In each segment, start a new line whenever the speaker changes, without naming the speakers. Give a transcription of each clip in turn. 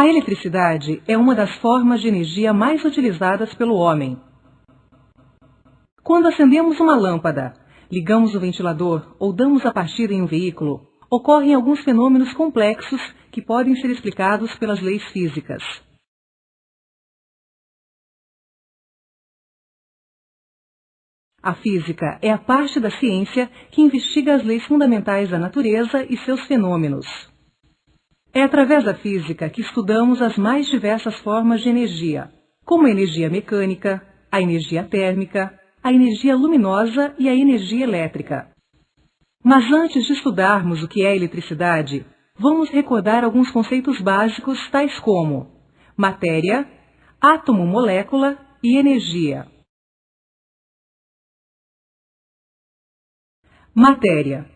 A eletricidade é uma das formas de energia mais utilizadas pelo homem. Quando acendemos uma lâmpada, ligamos o ventilador ou damos a partida em um veículo, ocorrem alguns fenômenos complexos que podem ser explicados pelas leis físicas. A física é a parte da ciência que investiga as leis fundamentais da natureza e seus fenômenos. É através da física que estudamos as mais diversas formas de energia, como a energia mecânica, a energia térmica, a energia luminosa e a energia elétrica. Mas antes de estudarmos o que é eletricidade, vamos recordar alguns conceitos básicos tais como matéria, átomo, molécula e energia. Matéria.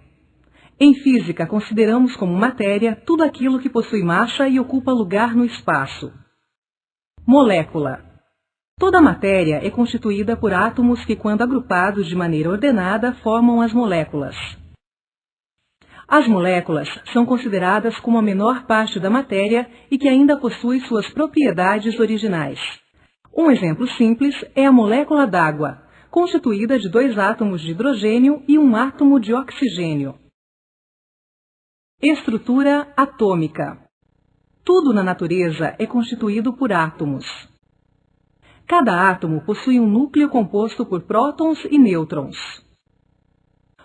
Em física, consideramos como matéria tudo aquilo que possui massa e ocupa lugar no espaço. Molécula. Toda matéria é constituída por átomos que, quando agrupados de maneira ordenada, formam as moléculas. As moléculas são consideradas como a menor parte da matéria e que ainda possui suas propriedades originais. Um exemplo simples é a molécula d'água, constituída de 2 átomos de hidrogênio e 1 átomo de oxigênio. Estrutura atômica. Tudo na natureza é constituído por átomos. Cada átomo possui um núcleo composto por prótons e nêutrons.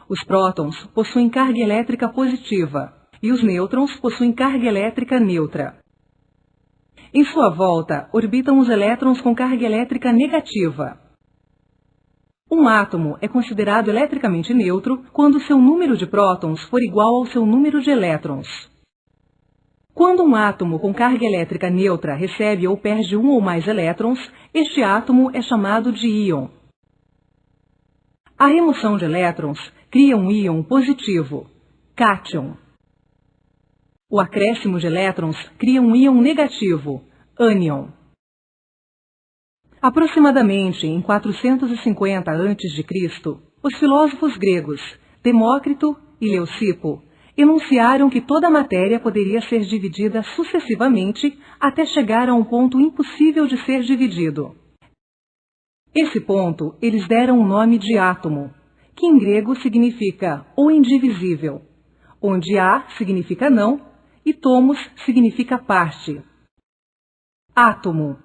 Os prótons possuem carga elétrica positiva e os nêutrons possuem carga elétrica neutra. Em sua volta, orbitam os elétrons com carga elétrica negativa. Um átomo é considerado eletricamente neutro quando seu número de prótons for igual ao seu número de elétrons. Quando um átomo com carga elétrica neutra recebe ou perde um ou mais elétrons, este átomo é chamado de íon. A remoção de elétrons cria um íon positivo, cátion. O acréscimo de elétrons cria um íon negativo, ânion. Aproximadamente em 450 a.C., os filósofos gregos Demócrito e Leucipo enunciaram que toda a matéria poderia ser dividida sucessivamente até chegar a um ponto impossível de ser dividido. Esse ponto eles deram o nome de átomo, que em grego significa o indivisível, onde a significa não e tomos significa parte. Átomo.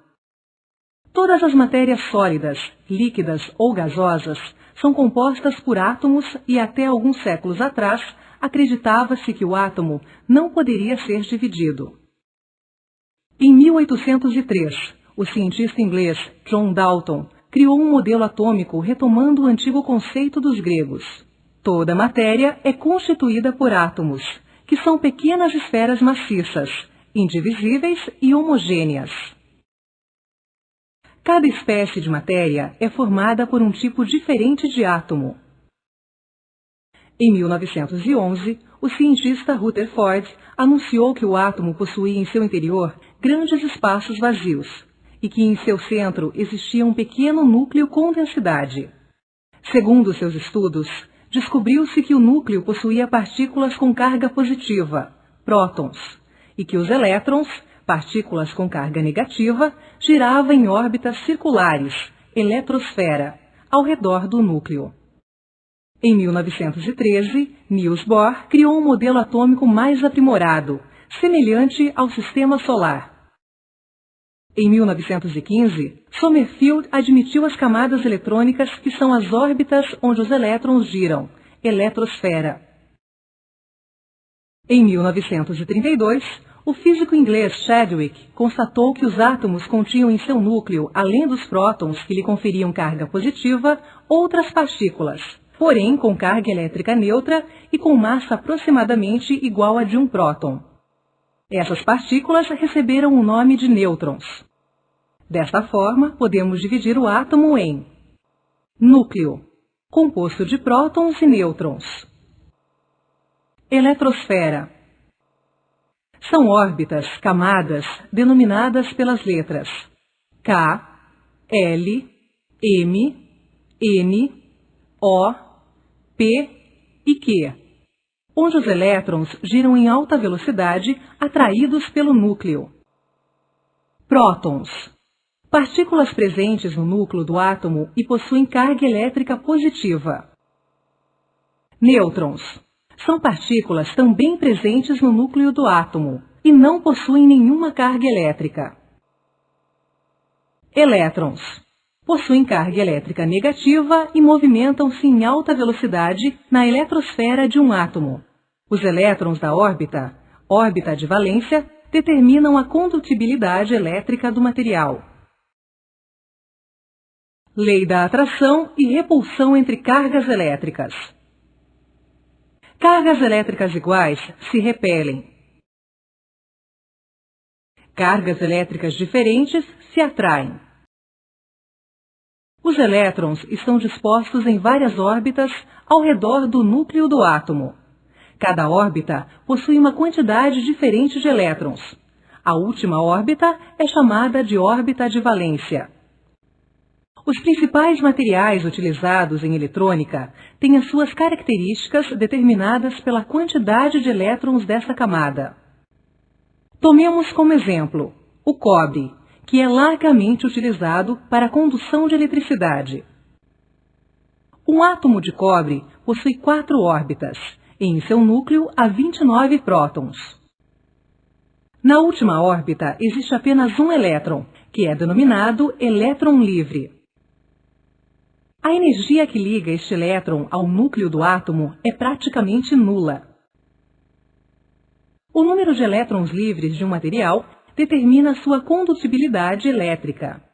Todas as matérias sólidas, líquidas ou gasosas são compostas por átomos e até alguns séculos atrás acreditava-se que o átomo não poderia ser dividido. Em 1803, o cientista inglês John Dalton criou um modelo atômico retomando o antigo conceito dos gregos. Toda matéria é constituída por átomos, que são pequenas esferas maciças, indivisíveis e homogêneas. Cada espécie de matéria é formada por um tipo diferente de átomo. Em 1911, o cientista Rutherford anunciou que o átomo possuía em seu interior grandes espaços vazios e que em seu centro existia um pequeno núcleo com densidade. Segundo seus estudos, descobriu-se que o núcleo possuía partículas com carga positiva, prótons, e que os elétrons, partículas com carga negativa, giravam em órbitas circulares, eletrosfera, ao redor do núcleo. Em 1913, Niels Bohr criou um modelo atômico mais aprimorado, semelhante ao sistema solar. Em 1915, Sommerfeld admitiu as camadas eletrônicas que são as órbitas onde os elétrons giram, eletrosfera. Em 1932, o físico inglês Chadwick constatou que os átomos continham em seu núcleo, além dos prótons que lhe conferiam carga positiva, outras partículas, porém com carga elétrica neutra e com massa aproximadamente igual à de um próton. Essas partículas receberam o nome de nêutrons. Desta forma, podemos dividir o átomo em núcleo, composto de prótons e nêutrons. Eletrosfera. São órbitas, camadas, denominadas pelas letras K, L, M, N, O, P e Q, onde os elétrons giram em alta velocidade atraídos pelo núcleo. Prótons. Partículas presentes no núcleo do átomo e possuem carga elétrica positiva. Nêutrons. São partículas também presentes no núcleo do átomo e não possuem nenhuma carga elétrica. Elétrons. Possuem carga elétrica negativa e movimentam-se em alta velocidade na eletrosfera de um átomo. Os elétrons da órbita de valência, determinam a condutibilidade elétrica do material. Lei da atração e repulsão entre cargas elétricas. Cargas elétricas iguais se repelem. Cargas elétricas diferentes se atraem. Os elétrons estão dispostos em várias órbitas ao redor do núcleo do átomo. Cada órbita possui uma quantidade diferente de elétrons. A última órbita é chamada de órbita de valência. Os principais materiais utilizados em eletrônica têm as suas características determinadas pela quantidade de elétrons dessa camada. Tomemos como exemplo o cobre, que é largamente utilizado para a condução de eletricidade. Um átomo de cobre possui 4 órbitas, e em seu núcleo há 29 prótons. Na última órbita existe apenas um elétron, que é denominado elétron livre. A energia que liga este elétron ao núcleo do átomo é praticamente nula. O número de elétrons livres de um material determina sua condutibilidade elétrica.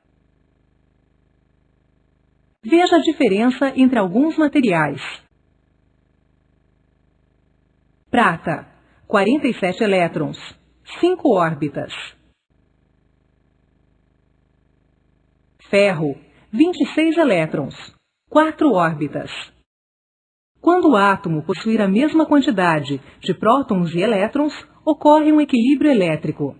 Veja a diferença entre alguns materiais. Prata, 47 elétrons, 5 órbitas. Ferro, 26 elétrons, 4 órbitas. Quando o átomo possuir a mesma quantidade de prótons e elétrons, ocorre um equilíbrio elétrico.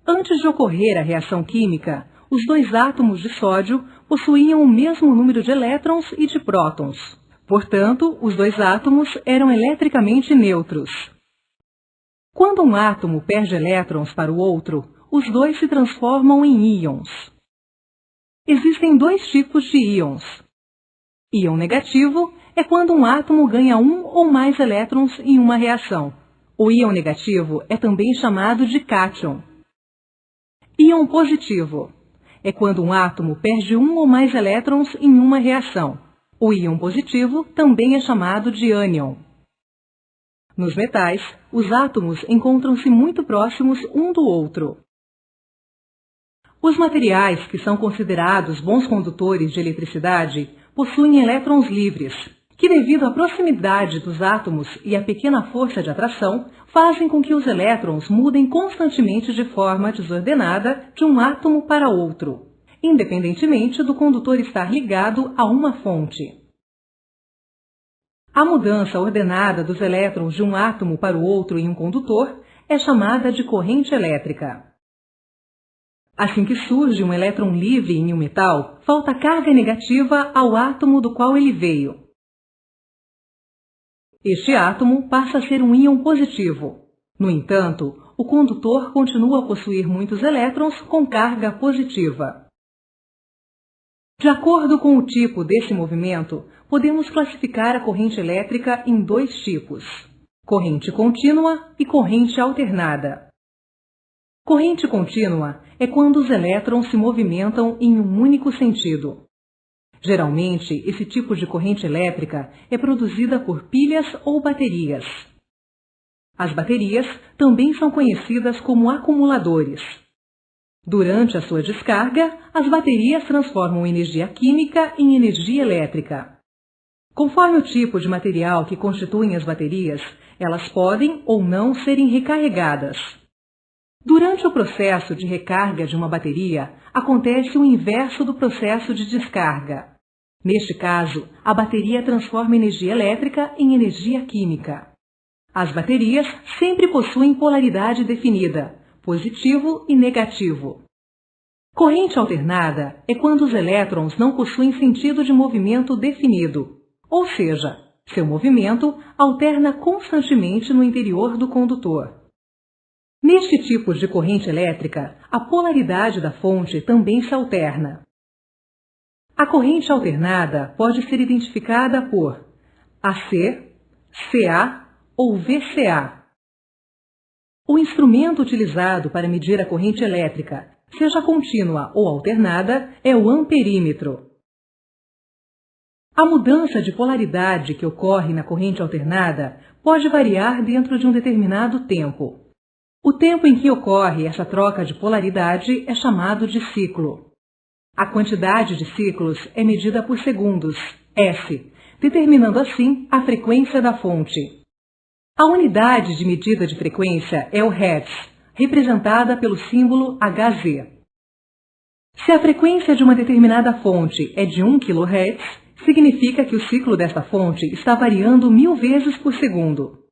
Antes de ocorrer a reação química, os 2 átomos de sódio possuíam o mesmo número de elétrons e de prótons. Portanto, os 2 átomos eram eletricamente neutros. Quando um átomo perde elétrons para o outro, os 2 se transformam em íons. Existem 2 tipos de íons. Íon negativo é quando um átomo ganha um ou mais elétrons em uma reação. O íon negativo é também chamado de cátion. Íon positivo é quando um átomo perde um ou mais elétrons em uma reação. O íon positivo também é chamado de ânion. Nos metais, os átomos encontram-se muito próximos um do outro. Os materiais que são considerados bons condutores de eletricidade possuem elétrons livres, que devido à proximidade dos átomos e à pequena força de atração, fazem com que os elétrons mudem constantemente de forma desordenada de um átomo para outro, independentemente do condutor estar ligado a uma fonte. A mudança ordenada dos elétrons de um átomo para o outro em um condutor é chamada de corrente elétrica. Assim que surge um elétron livre em um metal, falta carga negativa ao átomo do qual ele veio. Este átomo passa a ser um íon positivo. No entanto, o condutor continua a possuir muitos elétrons com carga positiva. De acordo com o tipo desse movimento, podemos classificar a corrente elétrica em 2 tipos: corrente contínua e corrente alternada. Corrente contínua é quando os elétrons se movimentam em um único sentido. Geralmente, esse tipo de corrente elétrica é produzida por pilhas ou baterias. As baterias também são conhecidas como acumuladores. Durante a sua descarga, as baterias transformam energia química em energia elétrica. Conforme o tipo de material que constituem as baterias, elas podem ou não serem recarregadas. Durante o processo de recarga de uma bateria, acontece o inverso do processo de descarga. Neste caso, a bateria transforma energia elétrica em energia química. As baterias sempre possuem polaridade definida, positivo e negativo. Corrente alternada é quando os elétrons não possuem sentido de movimento definido, ou seja, seu movimento alterna constantemente no interior do condutor. Neste tipo de corrente elétrica, a polaridade da fonte também se alterna. A corrente alternada pode ser identificada por AC, CA ou VCA. O instrumento utilizado para medir a corrente elétrica, seja contínua ou alternada, é o amperímetro. A mudança de polaridade que ocorre na corrente alternada pode variar dentro de um determinado tempo. O tempo em que ocorre essa troca de polaridade é chamado de ciclo. A quantidade de ciclos é medida por segundos, S, determinando assim a frequência da fonte. A unidade de medida de frequência é o Hertz, representada pelo símbolo Hz. Se a frequência de uma determinada fonte é de 1 kHz, significa que o ciclo desta fonte está variando 1000 vezes por segundo.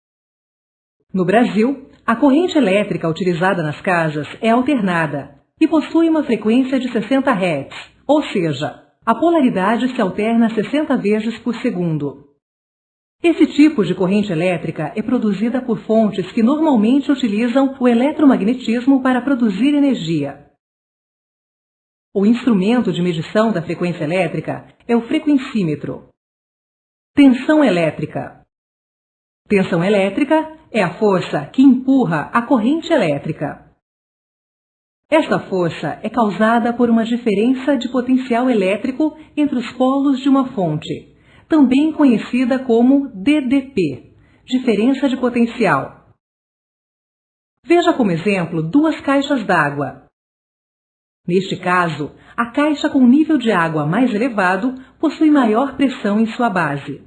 No Brasil, a corrente elétrica utilizada nas casas é alternada e possui uma frequência de 60 Hz, ou seja, a polaridade se alterna 60 vezes por segundo. Esse tipo de corrente elétrica é produzida por fontes que normalmente utilizam o eletromagnetismo para produzir energia. O instrumento de medição da frequência elétrica é o frequencímetro. Tensão elétrica. Tensão elétrica é a força que empurra a corrente elétrica. Esta força é causada por uma diferença de potencial elétrico entre os polos de uma fonte, também conhecida como DDP, diferença de potencial. Veja como exemplo 2 caixas d'água. Neste caso, a caixa com nível de água mais elevado possui maior pressão em sua base.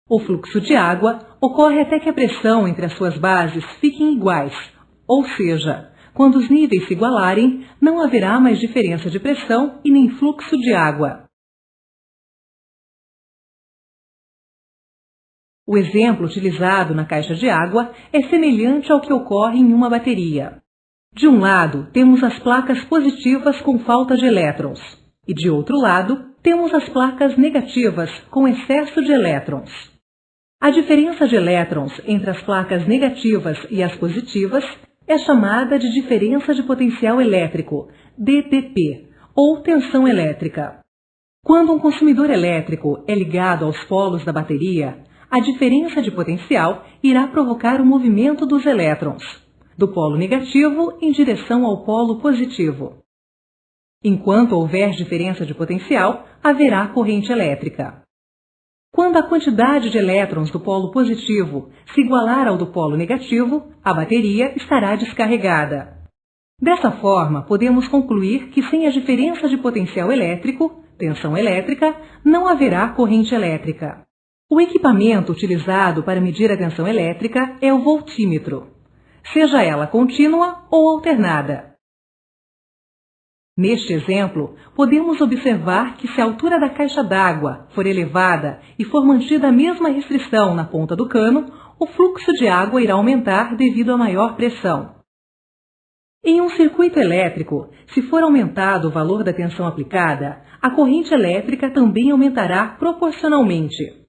O fluxo de água ocorre até que a pressão entre as suas bases fiquem iguais, ou seja, quando os níveis se igualarem, não haverá mais diferença de pressão e nem fluxo de água. O exemplo utilizado na caixa de água é semelhante ao que ocorre em uma bateria. De um lado, temos as placas positivas com falta de elétrons, e de outro lado, temos as placas negativas com excesso de elétrons. A diferença de elétrons entre as placas negativas e as positivas é chamada de diferença de potencial elétrico, DPP, ou tensão elétrica. Quando um consumidor elétrico é ligado aos polos da bateria, a diferença de potencial irá provocar o movimento dos elétrons, do polo negativo em direção ao polo positivo. Enquanto houver diferença de potencial, haverá corrente elétrica. Quando a quantidade de elétrons do polo positivo se igualar ao do polo negativo, a bateria estará descarregada. Dessa forma, podemos concluir que sem a diferença de potencial elétrico, tensão elétrica, não haverá corrente elétrica. O equipamento utilizado para medir a tensão elétrica é o voltímetro, seja ela contínua ou alternada. Neste exemplo, podemos observar que se a altura da caixa d'água for elevada e for mantida a mesma restrição na ponta do cano, o fluxo de água irá aumentar devido à maior pressão. Em um circuito elétrico, se for aumentado o valor da tensão aplicada, a corrente elétrica também aumentará proporcionalmente.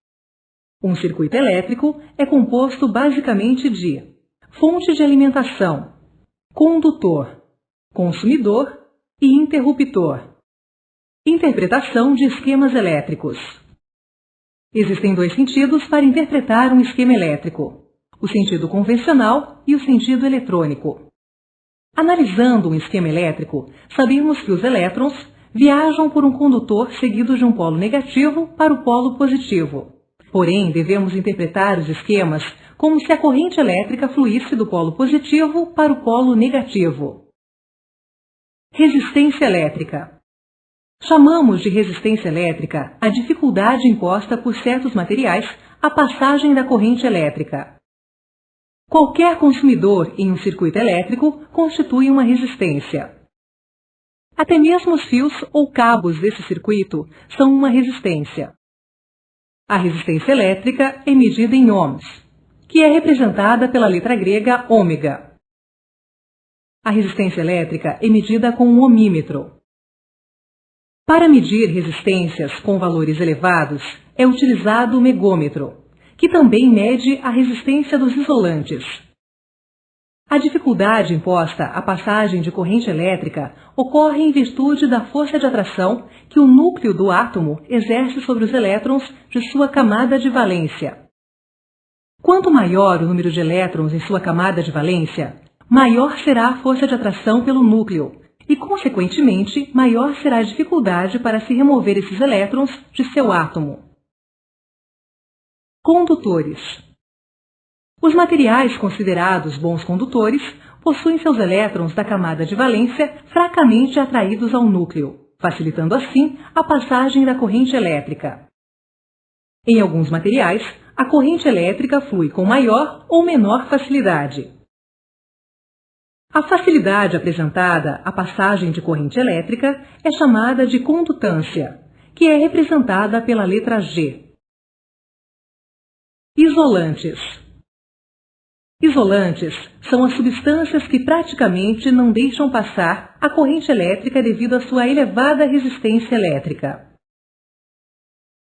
Um circuito elétrico é composto basicamente de fonte de alimentação, condutor, consumidor e interruptor. Interpretação de esquemas elétricos. Existem 2 sentidos para interpretar um esquema elétrico: o sentido convencional e o sentido eletrônico. Analisando um esquema elétrico, sabemos que os elétrons viajam por um condutor seguido de um polo negativo para o polo positivo. Porém, devemos interpretar os esquemas como se a corrente elétrica fluísse do polo positivo para o polo negativo. Resistência elétrica. Chamamos de resistência elétrica a dificuldade imposta por certos materiais à passagem da corrente elétrica. Qualquer consumidor em um circuito elétrico constitui uma resistência. Até mesmo os fios ou cabos desse circuito são uma resistência. A resistência elétrica é medida em ohms, que é representada pela letra grega ômega. A resistência elétrica é medida com um ohmímetro. Para medir resistências com valores elevados, é utilizado o megômetro, que também mede a resistência dos isolantes. A dificuldade imposta à passagem de corrente elétrica ocorre em virtude da força de atração que o núcleo do átomo exerce sobre os elétrons de sua camada de valência. Quanto maior o número de elétrons em sua camada de valência, maior será a força de atração pelo núcleo e, consequentemente, maior será a dificuldade para se remover esses elétrons de seu átomo. Condutores. Os materiais considerados bons condutores possuem seus elétrons da camada de valência fracamente atraídos ao núcleo, facilitando assim a passagem da corrente elétrica. Em alguns materiais, a corrente elétrica flui com maior ou menor facilidade. A facilidade apresentada à passagem de corrente elétrica é chamada de condutância, que é representada pela letra G. Isolantes. Isolantes são as substâncias que praticamente não deixam passar a corrente elétrica devido à sua elevada resistência elétrica.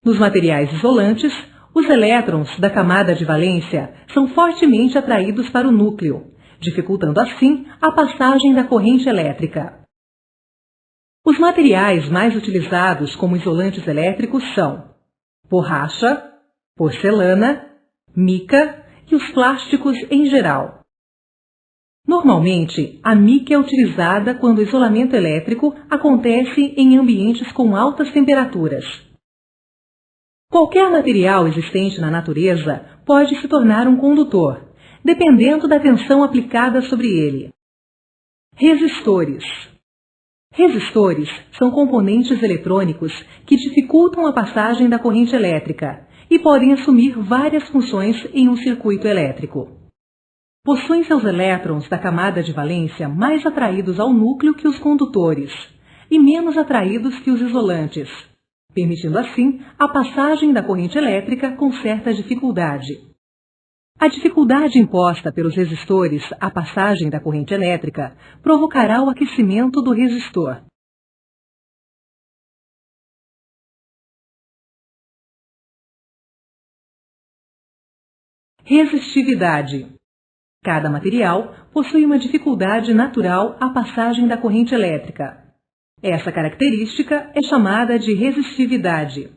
Nos materiais isolantes, os elétrons da camada de valência são fortemente atraídos para o núcleo, dificultando assim a passagem da corrente elétrica. Os materiais mais utilizados como isolantes elétricos são borracha, porcelana, mica e os plásticos em geral. Normalmente, a mica é utilizada quando o isolamento elétrico acontece em ambientes com altas temperaturas. Qualquer material existente na natureza pode se tornar um condutor, dependendo da tensão aplicada sobre ele. Resistores. Resistores são componentes eletrônicos que dificultam a passagem da corrente elétrica e podem assumir várias funções em um circuito elétrico. Possuem seus elétrons da camada de valência mais atraídos ao núcleo que os condutores e menos atraídos que os isolantes, permitindo assim a passagem da corrente elétrica com certa dificuldade. A dificuldade imposta pelos resistores à passagem da corrente elétrica provocará o aquecimento do resistor. Resistividade. Cada material possui uma dificuldade natural à passagem da corrente elétrica. Essa característica é chamada de resistividade.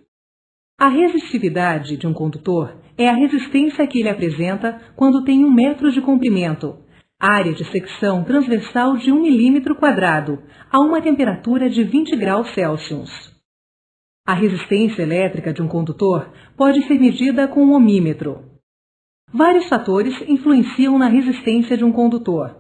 A resistividade de um condutor é a resistência que ele apresenta quando tem 1 metro de comprimento, área de secção transversal de 1 milímetro quadrado, a uma temperatura de 20 graus Celsius. A resistência elétrica de um condutor pode ser medida com um ohmímetro. Vários fatores influenciam na resistência de um condutor.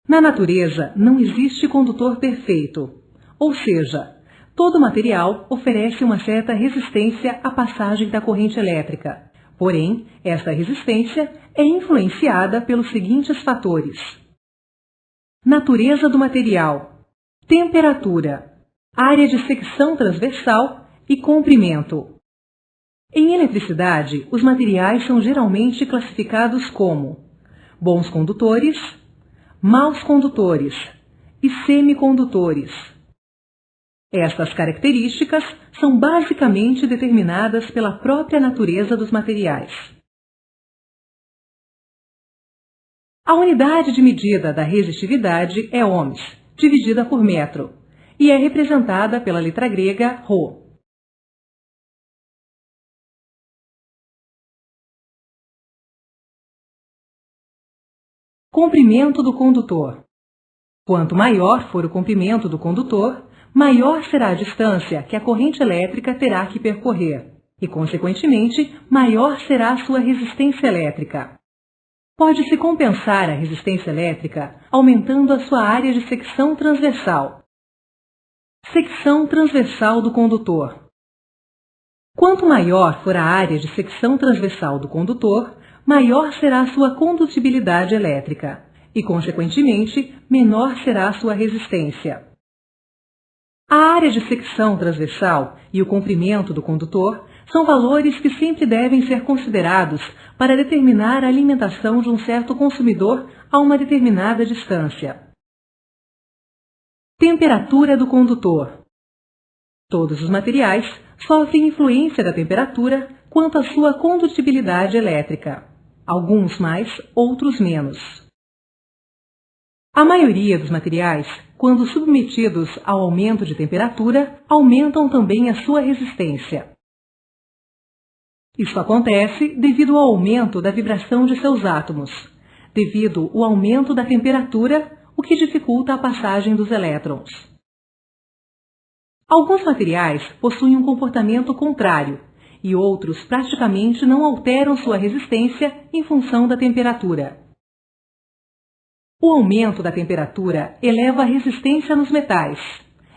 Na natureza, não existe condutor perfeito, ou seja, todo material oferece uma certa resistência à passagem da corrente elétrica. Porém, esta resistência é influenciada pelos seguintes fatores: natureza do material, temperatura, área de secção transversal e comprimento. Em eletricidade, os materiais são geralmente classificados como bons condutores, maus condutores e semicondutores. Estas características são basicamente determinadas pela própria natureza dos materiais. A unidade de medida da resistividade é ohms, dividida por metro, e é representada pela letra grega Rho. Comprimento do condutor. Quanto maior for o comprimento do condutor, maior será a distância que a corrente elétrica terá que percorrer e, consequentemente, maior será a sua resistência elétrica. Pode-se compensar a resistência elétrica aumentando a sua área de secção transversal. Secção transversal do condutor. Quanto maior for a área de secção transversal do condutor, maior será a sua condutibilidade elétrica e, consequentemente, menor será a sua resistência. A área de secção transversal e o comprimento do condutor são valores que sempre devem ser considerados para determinar a alimentação de um certo consumidor a uma determinada distância. Temperatura do condutor. Todos os materiais sofrem influência da temperatura quanto à sua condutibilidade elétrica, alguns mais, outros menos. A maioria dos materiais, quando submetidos ao aumento de temperatura, aumentam também a sua resistência. Isso acontece devido ao aumento da vibração de seus átomos, devido ao aumento da temperatura, o que dificulta a passagem dos elétrons. Alguns materiais possuem um comportamento contrário, e outros praticamente não alteram sua resistência em função da temperatura. O aumento da temperatura eleva a resistência nos metais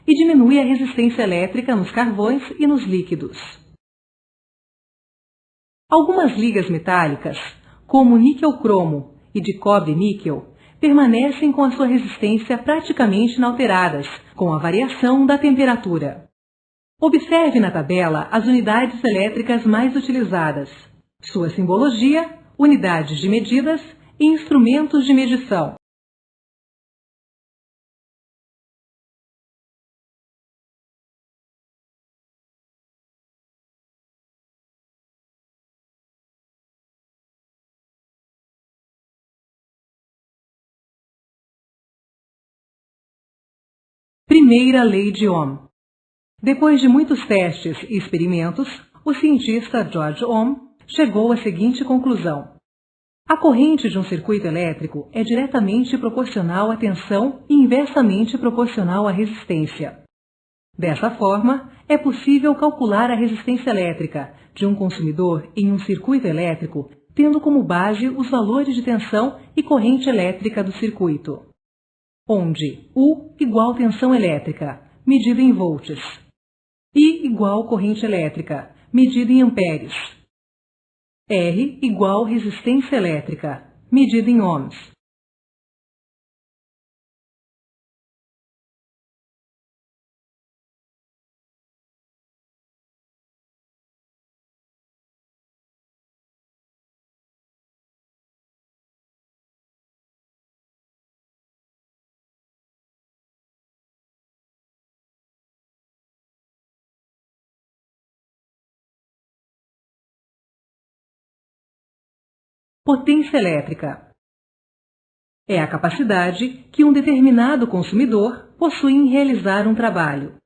e diminui a resistência elétrica nos carvões e nos líquidos. Algumas ligas metálicas, como níquel-cromo e de cobre-níquel, permanecem com a sua resistência praticamente inalteradas com a variação da temperatura. Observe na tabela as unidades elétricas mais utilizadas, sua simbologia, unidades de medidas e instrumentos de medição. Primeira lei de Ohm. Depois de muitos testes e experimentos, o cientista George Ohm chegou à seguinte conclusão: a corrente de um circuito elétrico é diretamente proporcional à tensão e inversamente proporcional à resistência. Dessa forma, é possível calcular a resistência elétrica de um consumidor em um circuito elétrico, tendo como base os valores de tensão e corrente elétrica do circuito, onde U igual tensão elétrica, medida em volts, I igual corrente elétrica, medida em amperes, R igual resistência elétrica, medida em ohms. Potência elétrica é a capacidade que um determinado consumidor possui em realizar um trabalho.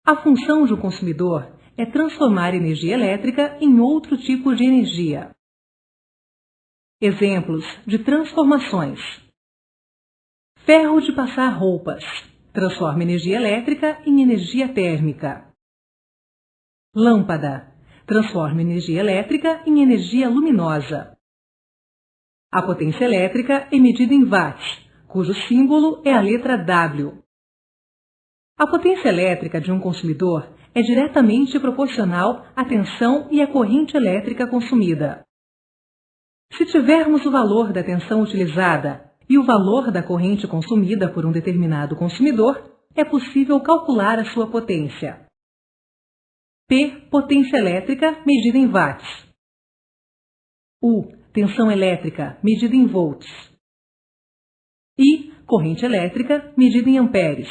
A função de um consumidor é transformar energia elétrica em outro tipo de energia. Exemplos de transformações: ferro de passar roupas transforma energia elétrica em energia térmica. Lâmpada transforma energia elétrica em energia luminosa. A potência elétrica é medida em watts, cujo símbolo é a letra W. A potência elétrica de um consumidor é diretamente proporcional à tensão e à corrente elétrica consumida. Se tivermos o valor da tensão utilizada e o valor da corrente consumida por um determinado consumidor, é possível calcular a sua potência. P, potência elétrica, medida em watts. U, tensão elétrica, medida em volts. I, corrente elétrica, medida em amperes.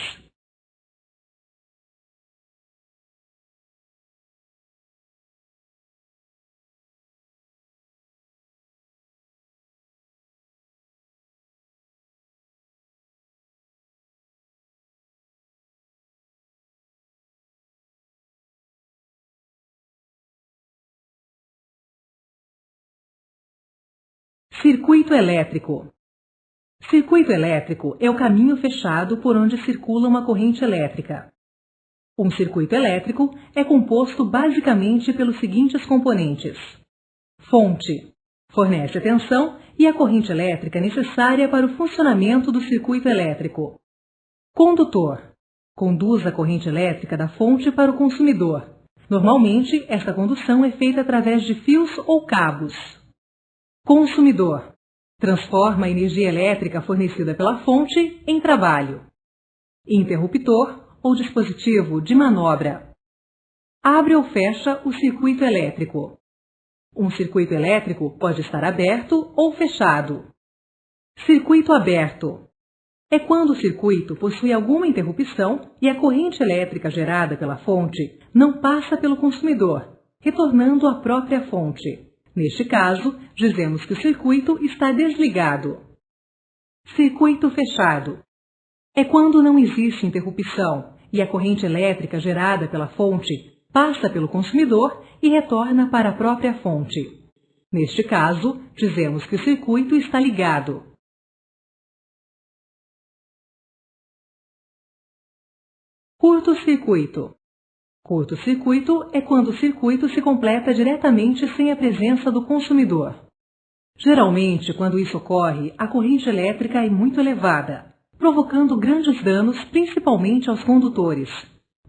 Circuito elétrico. Circuito elétrico é o caminho fechado por onde circula uma corrente elétrica. Um circuito elétrico é composto basicamente pelos seguintes componentes: fonte, fornece a tensão e a corrente elétrica necessária para o funcionamento do circuito elétrico. Condutor, conduz a corrente elétrica da fonte para o consumidor. Normalmente, esta condução é feita através de fios ou cabos. Consumidor, transforma a energia elétrica fornecida pela fonte em trabalho. Interruptor ou dispositivo de manobra. Abre ou fecha o circuito elétrico. Um circuito elétrico pode estar aberto ou fechado. Circuito aberto é quando o circuito possui alguma interrupção e a corrente elétrica gerada pela fonte não passa pelo consumidor, retornando à própria fonte. Neste caso, dizemos que o circuito está desligado. Circuito fechado. É quando não existe interrupção e a corrente elétrica gerada pela fonte passa pelo consumidor e retorna para a própria fonte. Neste caso, dizemos que o circuito está ligado. Curto-circuito. Curto-circuito é quando o circuito se completa diretamente sem a presença do consumidor. Geralmente, quando isso ocorre, a corrente elétrica é muito elevada, provocando grandes danos principalmente aos condutores,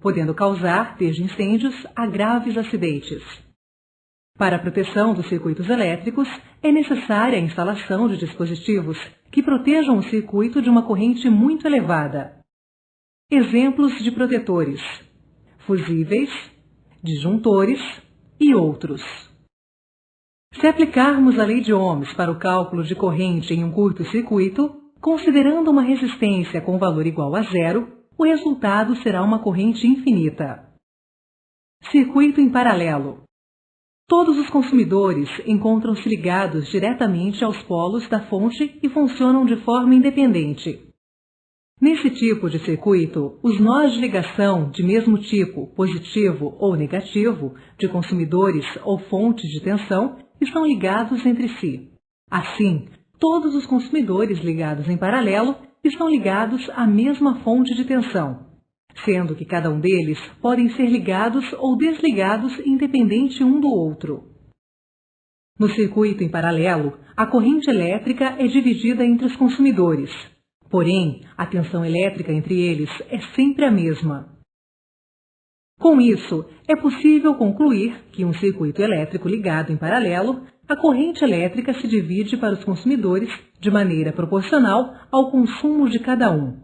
podendo causar desde incêndios a graves acidentes. Para a proteção dos circuitos elétricos, é necessária a instalação de dispositivos que protejam o circuito de uma corrente muito elevada. Exemplos de protetores: fusíveis, disjuntores e outros. Se aplicarmos a lei de Ohms para o cálculo de corrente em um curto-circuito, considerando uma resistência com valor igual a zero, o resultado será uma corrente infinita. Circuito em paralelo. Todos os consumidores encontram-se ligados diretamente aos polos da fonte e funcionam de forma independente. Nesse tipo de circuito, os nós de ligação de mesmo tipo, positivo ou negativo, de consumidores ou fontes de tensão, estão ligados entre si. Assim, todos os consumidores ligados em paralelo estão ligados à mesma fonte de tensão, sendo que cada um deles podem ser ligados ou desligados independente um do outro. No circuito em paralelo, a corrente elétrica é dividida entre os consumidores. Porém, a tensão elétrica entre eles é sempre a mesma. Com isso, é possível concluir que em um circuito elétrico ligado em paralelo, a corrente elétrica se divide para os consumidores de maneira proporcional ao consumo de cada um.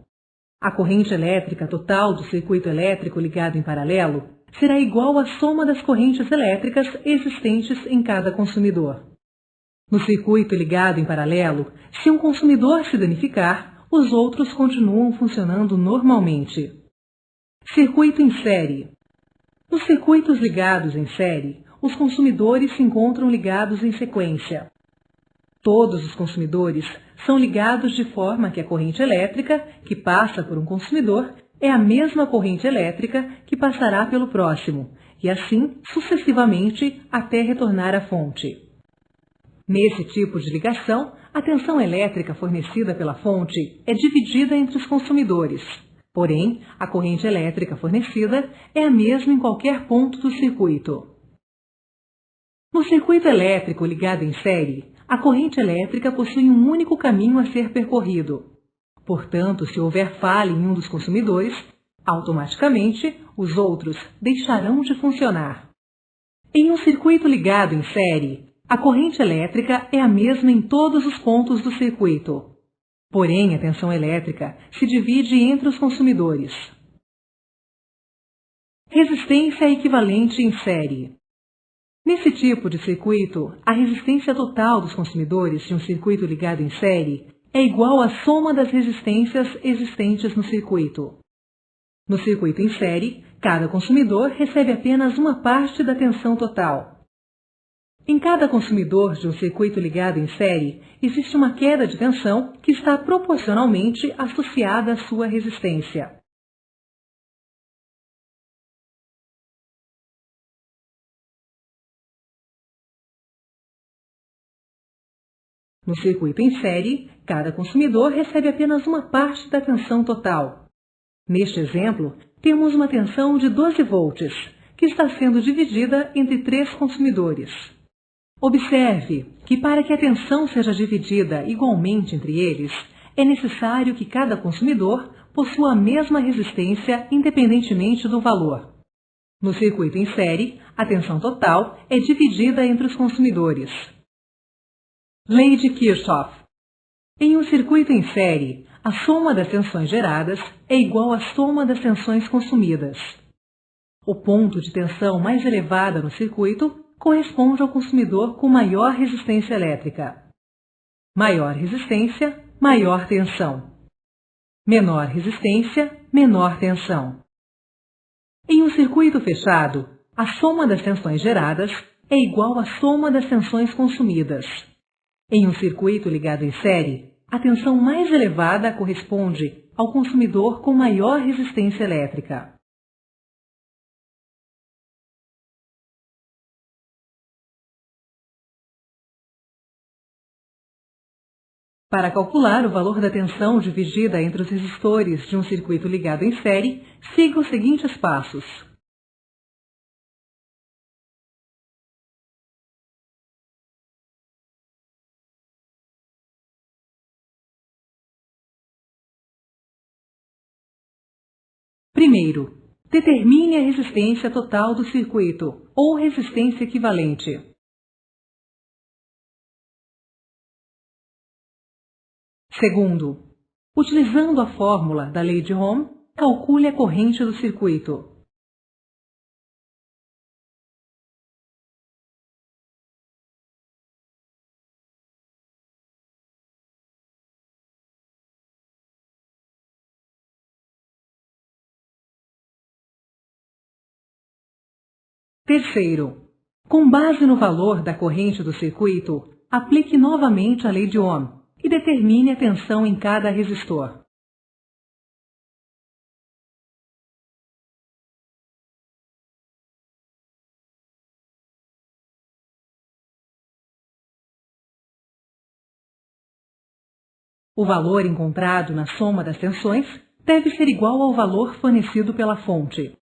A corrente elétrica total do circuito elétrico ligado em paralelo será igual à soma das correntes elétricas existentes em cada consumidor. No circuito ligado em paralelo, se um consumidor se danificar, os outros continuam funcionando normalmente. Circuito em série. Nos circuitos ligados em série, os consumidores se encontram ligados em sequência. Todos os consumidores são ligados de forma que a corrente elétrica, que passa por um consumidor, é a mesma corrente elétrica que passará pelo próximo, e assim sucessivamente até retornar à fonte. Nesse tipo de ligação, a tensão elétrica fornecida pela fonte é dividida entre os consumidores. Porém, a corrente elétrica fornecida é a mesma em qualquer ponto do circuito. No circuito elétrico ligado em série, a corrente elétrica possui um único caminho a ser percorrido. Portanto, se houver falha em um dos consumidores, automaticamente os outros deixarão de funcionar. Em um circuito ligado em série, a corrente elétrica é a mesma em todos os pontos do circuito. Porém, a tensão elétrica se divide entre os consumidores. Resistência equivalente em série. Nesse tipo de circuito, a resistência total dos consumidores de um circuito ligado em série é igual à soma das resistências existentes no circuito. No circuito em série, cada consumidor recebe apenas uma parte da tensão total. Em cada consumidor de um circuito ligado em série, existe uma queda de tensão que está proporcionalmente associada à sua resistência. No circuito em série, cada consumidor recebe apenas uma parte da tensão total. Neste exemplo, temos uma tensão de 12 volts, que está sendo dividida entre 3 consumidores. Observe que para que a tensão seja dividida igualmente entre eles, é necessário que cada consumidor possua a mesma resistência independentemente do valor. No circuito em série, a tensão total é dividida entre os consumidores. Lei de Kirchhoff. Em um circuito em série, a soma das tensões geradas é igual à soma das tensões consumidas. O ponto de tensão mais elevada no circuito corresponde ao consumidor com maior resistência elétrica. Maior resistência, maior tensão. Menor resistência, menor tensão. Em um circuito fechado, a soma das tensões geradas é igual à soma das tensões consumidas. Em um circuito ligado em série, A tensão mais elevada corresponde ao consumidor com maior resistência elétrica. Para calcular o valor da tensão dividida entre os resistores de um circuito ligado em série, siga os seguintes passos. Primeiro, determine a resistência total do circuito, ou resistência equivalente. Segundo, utilizando a fórmula da lei de Ohm, calcule a corrente do circuito. Terceiro, com base no valor da corrente do circuito, aplique novamente a lei de Ohm e determine a tensão em cada resistor. O valor encontrado na soma das tensões deve ser igual ao valor fornecido pela fonte.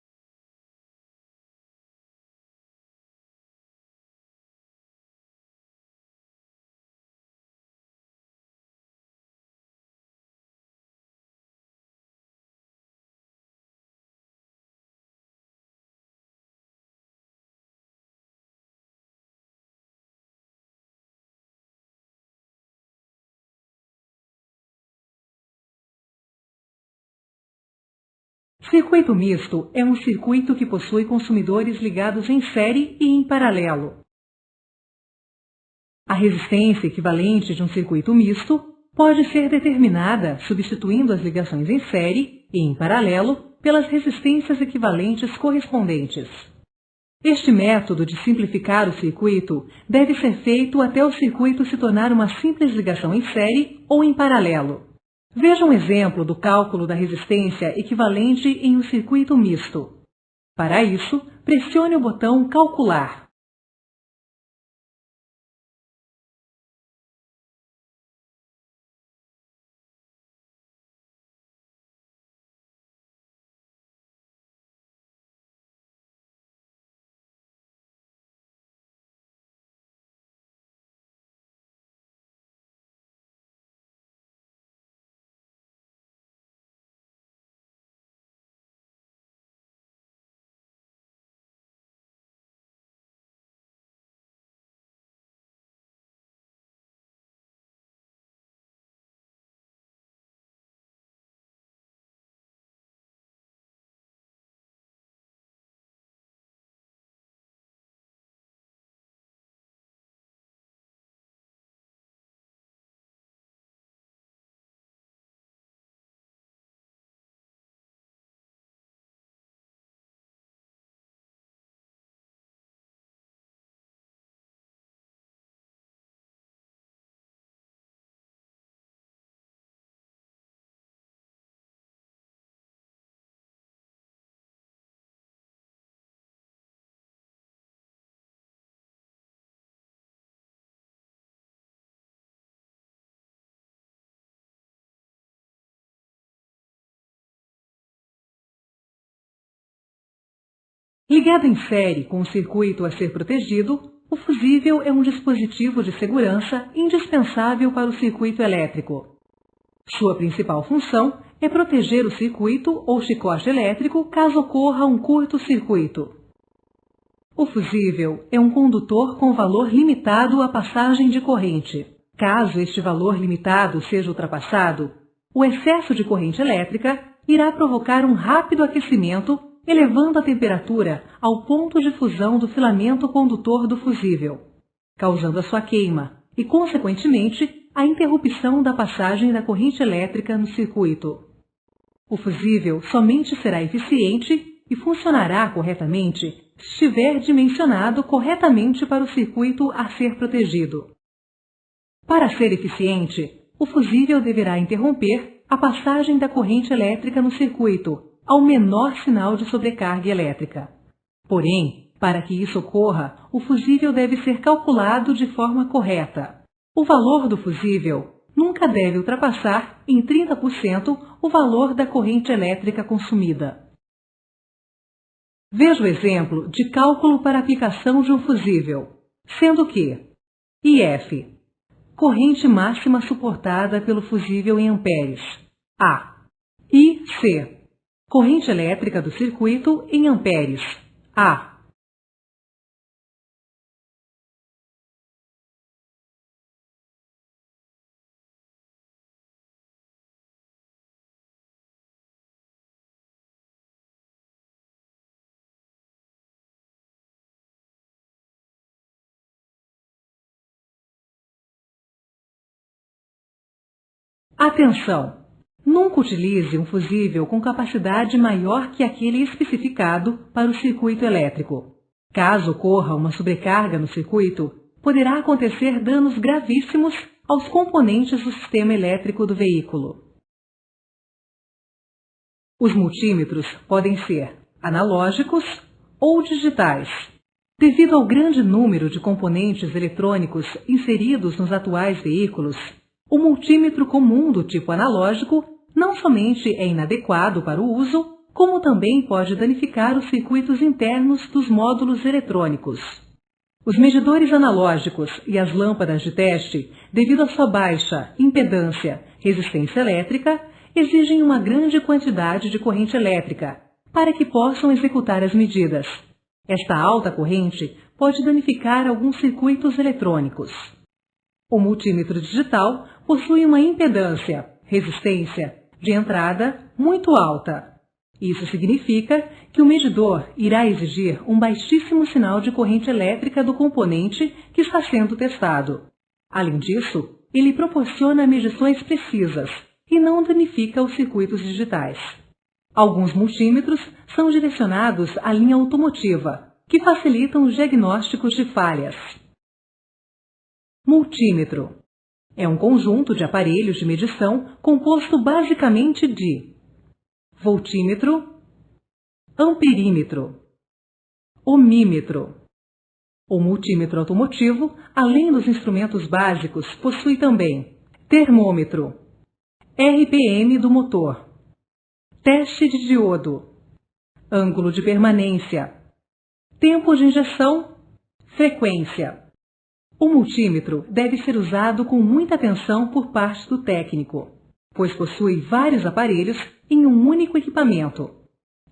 Circuito misto é um circuito que possui consumidores ligados em série e em paralelo. A resistência equivalente de um circuito misto pode ser determinada substituindo as ligações em série e em paralelo pelas resistências equivalentes correspondentes. Este método de simplificar o circuito deve ser feito até o circuito se tornar uma simples ligação em série ou em paralelo. Veja um exemplo do cálculo da resistência equivalente em um circuito misto. Para isso, pressione o botão Calcular. Ligado em série com o circuito a ser protegido, o fusível é um dispositivo de segurança indispensável para o circuito elétrico. Sua principal função é proteger o circuito ou chicote elétrico caso ocorra um curto-circuito. O fusível é um condutor com valor limitado à passagem de corrente. Caso este valor limitado seja ultrapassado, o excesso de corrente elétrica irá provocar um rápido aquecimento, elevando a temperatura ao ponto de fusão do filamento condutor do fusível, causando a sua queima e, consequentemente, a interrupção da passagem da corrente elétrica no circuito. O fusível somente será eficiente e funcionará corretamente se estiver dimensionado corretamente para o circuito a ser protegido. Para ser eficiente, o fusível deverá interromper a passagem da corrente elétrica no circuito ao menor sinal de sobrecarga elétrica. Porém, para que isso ocorra, o fusível deve ser calculado de forma correta. O valor do fusível nunca deve ultrapassar em 30% o valor da corrente elétrica consumida. Veja o exemplo de cálculo para aplicação de um fusível, sendo que IF, corrente máxima suportada pelo fusível em amperes, A. IC, corrente elétrica do circuito em amperes, A. Atenção! Nunca utilize um fusível com capacidade maior que aquele especificado para o circuito elétrico. Caso ocorra uma sobrecarga no circuito, poderá acontecer danos gravíssimos aos componentes do sistema elétrico do veículo. Os multímetros podem ser analógicos ou digitais. Devido ao grande número de componentes eletrônicos inseridos nos atuais veículos, o multímetro comum do tipo analógico não somente é inadequado para o uso, como também pode danificar os circuitos internos dos módulos eletrônicos. Os medidores analógicos e as lâmpadas de teste, devido à sua baixa impedância, resistência elétrica, exigem uma grande quantidade de corrente elétrica para que possam executar as medidas. Esta alta corrente pode danificar alguns circuitos eletrônicos. O multímetro digital possui uma impedância, resistência, de entrada muito alta. Isso significa que o medidor irá exigir um baixíssimo sinal de corrente elétrica do componente que está sendo testado. Além disso, ele proporciona medições precisas e não danifica os circuitos digitais. Alguns multímetros são direcionados à linha automotiva, que facilitam os diagnósticos de falhas. Multímetro é um conjunto de aparelhos de medição composto basicamente de voltímetro, amperímetro, ohmímetro. O multímetro automotivo, além dos instrumentos básicos, possui também termômetro, RPM do motor, teste de diodo, ângulo de permanência, tempo de injeção, frequência. O multímetro deve ser usado com muita atenção por parte do técnico, pois possui vários aparelhos em um único equipamento.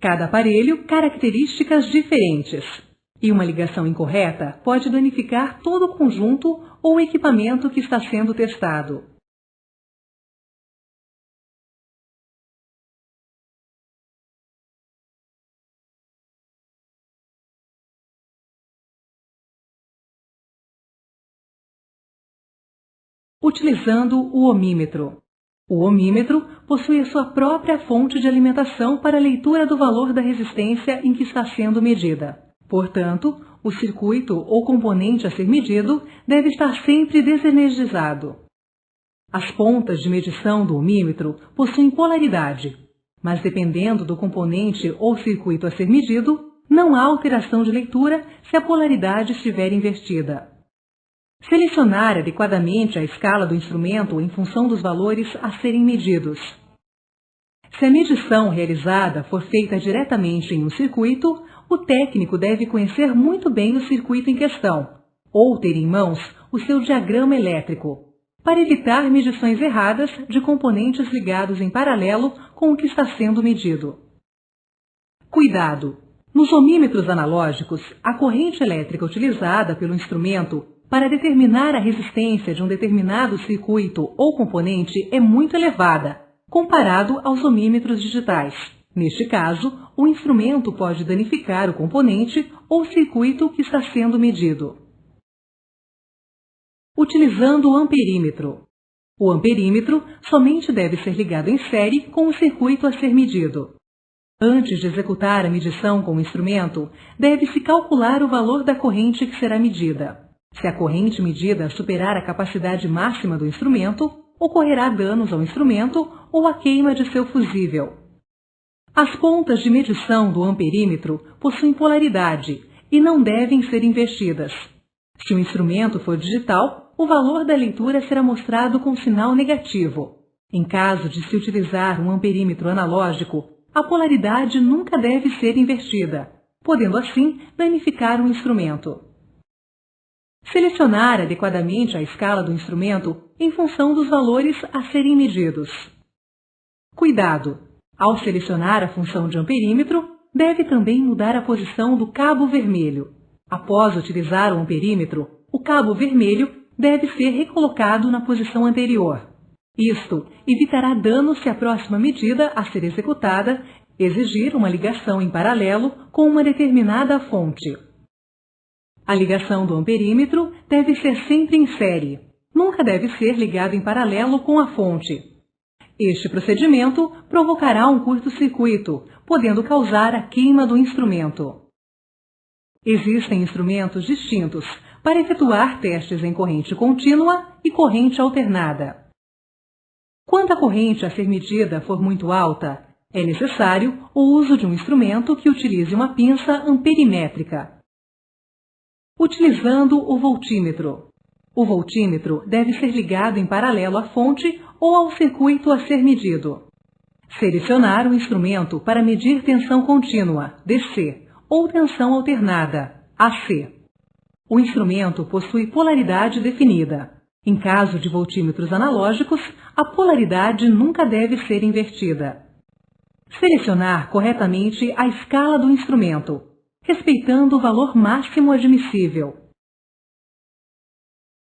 Cada aparelho características diferentes, e uma ligação incorreta pode danificar todo o conjunto ou equipamento que está sendo testado. Utilizando o ohmímetro. O ohmímetro possui a sua própria fonte de alimentação para a leitura do valor da resistência em que está sendo medida. Portanto, o circuito ou componente a ser medido deve estar sempre desenergizado. As pontas de medição do ohmímetro possuem polaridade, mas dependendo do componente ou circuito a ser medido, não há alteração de leitura se a polaridade estiver invertida. Selecionar adequadamente a escala do instrumento em função dos valores a serem medidos. Se a medição realizada for feita diretamente em um circuito, o técnico deve conhecer muito bem o circuito em questão, ou ter em mãos o seu diagrama elétrico, para evitar medições erradas de componentes ligados em paralelo com o que está sendo medido. Cuidado! Nos ohmímetros analógicos, a corrente elétrica utilizada pelo instrumento para determinar a resistência de um determinado circuito ou componente é muito elevada, comparado aos ohmímetros digitais. Neste caso, o instrumento pode danificar o componente ou circuito que está sendo medido. Utilizando o amperímetro. O amperímetro somente deve ser ligado em série com o circuito a ser medido. Antes de executar a medição com o instrumento, deve-se calcular o valor da corrente que será medida. Se a corrente medida superar a capacidade máxima do instrumento, ocorrerá danos ao instrumento ou a queima de seu fusível. As pontas de medição do amperímetro possuem polaridade e não devem ser invertidas. Se o instrumento for digital, o valor da leitura será mostrado com sinal negativo. Em caso de se utilizar um amperímetro analógico, a polaridade nunca deve ser invertida, podendo assim danificar o instrumento. Selecionar adequadamente a escala do instrumento em função dos valores a serem medidos. Cuidado! Ao selecionar a função de amperímetro, deve também mudar a posição do cabo vermelho. Após utilizar o amperímetro, o cabo vermelho deve ser recolocado na posição anterior. Isto evitará dano se a próxima medida a ser executada exigir uma ligação em paralelo com uma determinada fonte. A ligação do amperímetro deve ser sempre em série. Nunca deve ser ligado em paralelo com a fonte. Este procedimento provocará um curto-circuito, podendo causar a queima do instrumento. Existem instrumentos distintos para efetuar testes em corrente contínua e corrente alternada. Quando a corrente a ser medida for muito alta, é necessário o uso de um instrumento que utilize uma pinça amperimétrica. Utilizando o voltímetro. O voltímetro deve ser ligado em paralelo à fonte ou ao circuito a ser medido. Selecionar o instrumento para medir tensão contínua, DC, ou tensão alternada, AC. O instrumento possui polaridade definida. Em caso de voltímetros analógicos, a polaridade nunca deve ser invertida. Selecionar corretamente a escala do instrumento, respeitando o valor máximo admissível.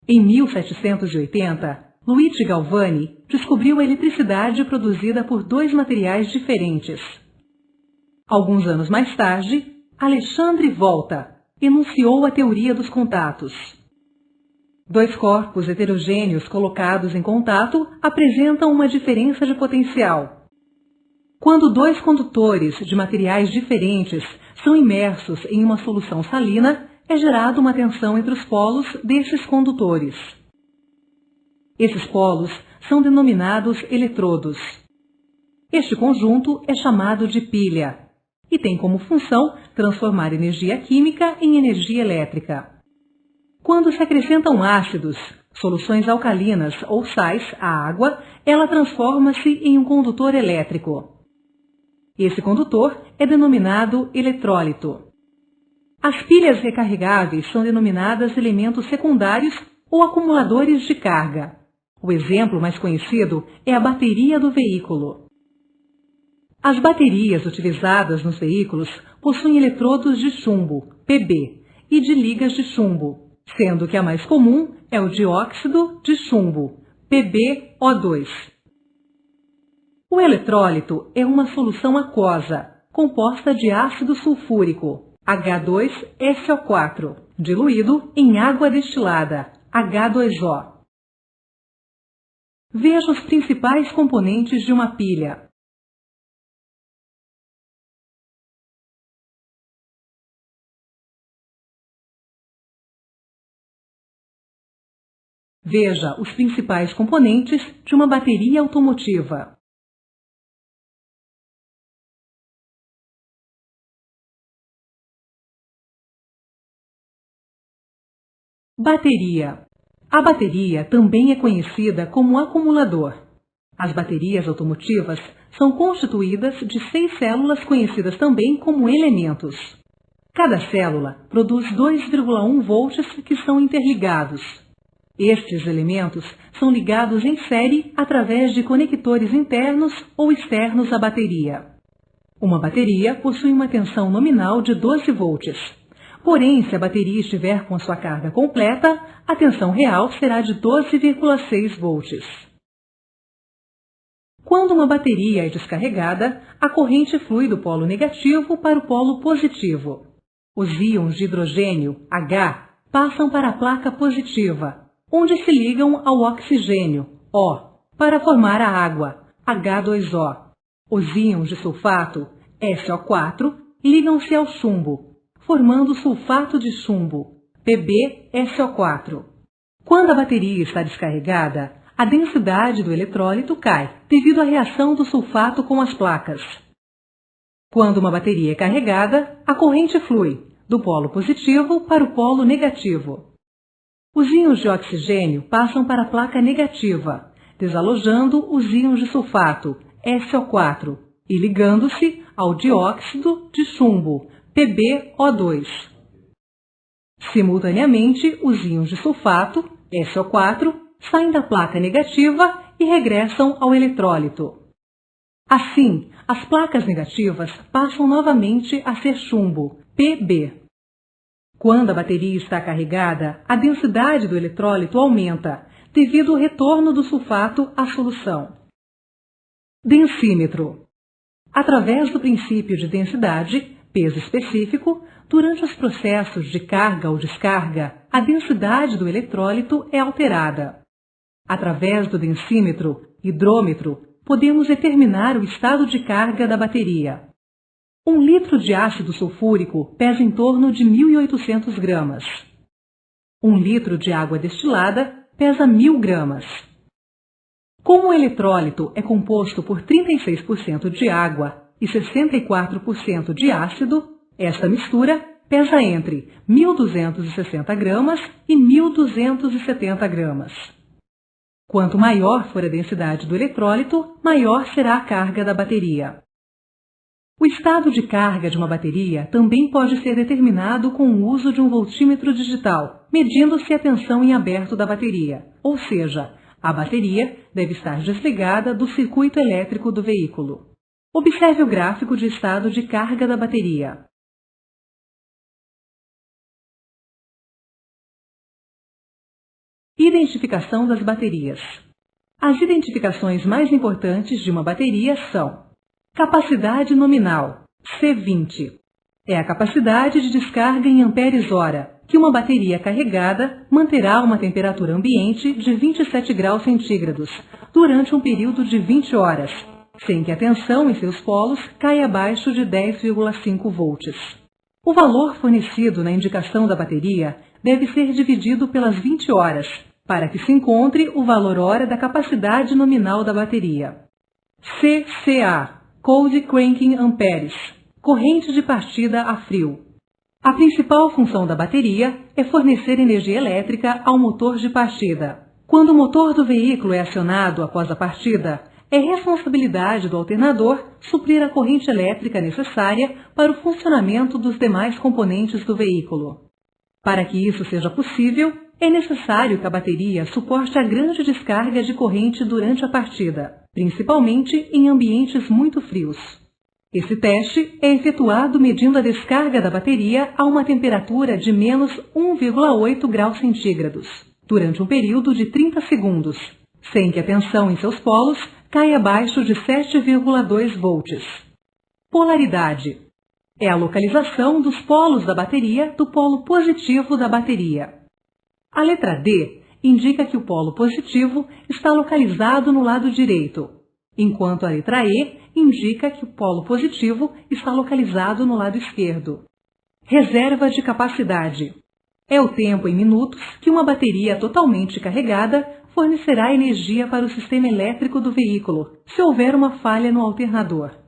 Em 1780, Luigi Galvani descobriu a eletricidade produzida por dois materiais diferentes. Alguns anos mais tarde, Alexandre Volta enunciou a teoria dos contatos. Dois corpos heterogêneos colocados em contato apresentam uma diferença de potencial. Quando dois condutores de materiais diferentes são imersos em uma solução salina, é gerada uma tensão entre os polos desses condutores. Esses polos são denominados eletrodos. Este conjunto é chamado de pilha e tem como função transformar energia química em energia elétrica. Quando se acrescentam ácidos, soluções alcalinas ou sais à água, ela transforma-se em um condutor elétrico. Esse condutor é denominado eletrólito. As pilhas recarregáveis são denominadas elementos secundários ou acumuladores de carga. O exemplo mais conhecido é a bateria do veículo. As baterias utilizadas nos veículos possuem eletrodos de chumbo, Pb, e de ligas de chumbo, sendo que a mais comum é o dióxido de chumbo, PbO2. O eletrólito é uma solução aquosa, composta de ácido sulfúrico, H2SO4, diluído em água destilada, H2O. Veja os principais componentes de uma pilha. Veja os principais componentes de uma bateria automotiva. Bateria. A bateria também é conhecida como acumulador. As baterias automotivas são constituídas de 6 células conhecidas também como elementos. Cada célula produz 2,1 volts que são interligados. Estes elementos são ligados em série através de conectores internos ou externos à bateria. Uma bateria possui uma tensão nominal de 12 volts. Porém, se a bateria estiver com sua carga completa, a tensão real será de 12,6 volts. Quando uma bateria é descarregada, a corrente flui do polo negativo para o polo positivo. Os íons de hidrogênio, H, passam para a placa positiva, onde se ligam ao oxigênio, O, para formar a água, H2O. Os íons de sulfato, SO4, ligam-se ao chumbo, formando sulfato de chumbo, PbSO4. Quando a bateria está descarregada, a densidade do eletrólito cai, devido à reação do sulfato com as placas. Quando uma bateria é carregada, a corrente flui do polo positivo para o polo negativo. Os íons de oxigênio passam para a placa negativa, desalojando os íons de sulfato, SO4, e ligando-se ao dióxido de chumbo, PbO2. Simultaneamente, os íons de sulfato, SO4, saem da placa negativa e regressam ao eletrólito. Assim, as placas negativas passam novamente a ser chumbo, Pb. Quando a bateria está carregada, a densidade do eletrólito aumenta, devido ao retorno do sulfato à solução. Densímetro. Através do princípio de densidade, peso específico, durante os processos de carga ou descarga, a densidade do eletrólito é alterada. Através do densímetro, hidrômetro, podemos determinar o estado de carga da bateria. 1 litro de ácido sulfúrico pesa em torno de 1.800 gramas. 1 litro de água destilada pesa 1.000 gramas. Como o eletrólito é composto por 36% de água e 64% de ácido, esta mistura pesa entre 1.260 gramas e 1.270 gramas. Quanto maior for a densidade do eletrólito, maior será a carga da bateria. O estado de carga de uma bateria também pode ser determinado com o uso de um voltímetro digital, medindo-se a tensão em aberto da bateria, ou seja, a bateria deve estar desligada do circuito elétrico do veículo. Observe o gráfico de estado de carga da bateria. Identificação das baterias. As identificações mais importantes de uma bateria são: capacidade nominal, C20. É a capacidade de descarga em amperes-hora, que uma bateria carregada manterá uma temperatura ambiente de 27 graus centígrados durante um período de 20 horas, sem que a tensão em seus polos caia abaixo de 10,5 volts. O valor fornecido na indicação da bateria deve ser dividido pelas 20 horas, para que se encontre o valor hora da capacidade nominal da bateria. CCA, Cold Cranking Amperes, corrente de partida a frio. A principal função da bateria é fornecer energia elétrica ao motor de partida. Quando o motor do veículo é acionado após a partida, é responsabilidade do alternador suprir a corrente elétrica necessária para o funcionamento dos demais componentes do veículo. Para que isso seja possível, é necessário que a bateria suporte a grande descarga de corrente durante a partida, principalmente em ambientes muito frios. Esse teste é efetuado medindo a descarga da bateria a uma temperatura de menos 1,8 graus centígrados, durante um período de 30 segundos, sem que a tensão em seus polos caia abaixo de 7,2 volts. Polaridade. É a localização dos polos da bateria do polo positivo da bateria. A letra D indica que o polo positivo está localizado no lado direito, enquanto a letra E indica que o polo positivo está localizado no lado esquerdo. Reserva de capacidade. É o tempo em minutos que uma bateria totalmente carregada fornecerá energia para o sistema elétrico do veículo, se houver uma falha no alternador.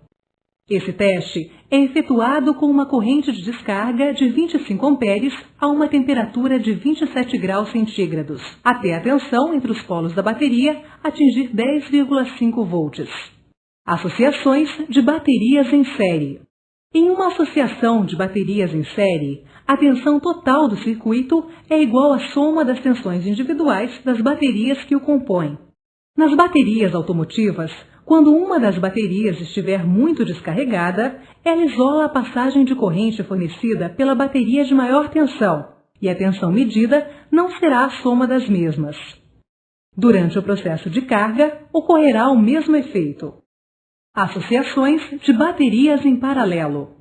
Esse teste é efetuado com uma corrente de descarga de 25 amperes a uma temperatura de 27 graus centígrados, até a tensão entre os polos da bateria atingir 10,5 volts. Associações de baterias em série. Em uma associação de baterias em série, a tensão total do circuito é igual à soma das tensões individuais das baterias que o compõem. Nas baterias automotivas, quando uma das baterias estiver muito descarregada, ela isola a passagem de corrente fornecida pela bateria de maior tensão, e a tensão medida não será a soma das mesmas. Durante o processo de carga, ocorrerá o mesmo efeito. Associações de baterias em paralelo.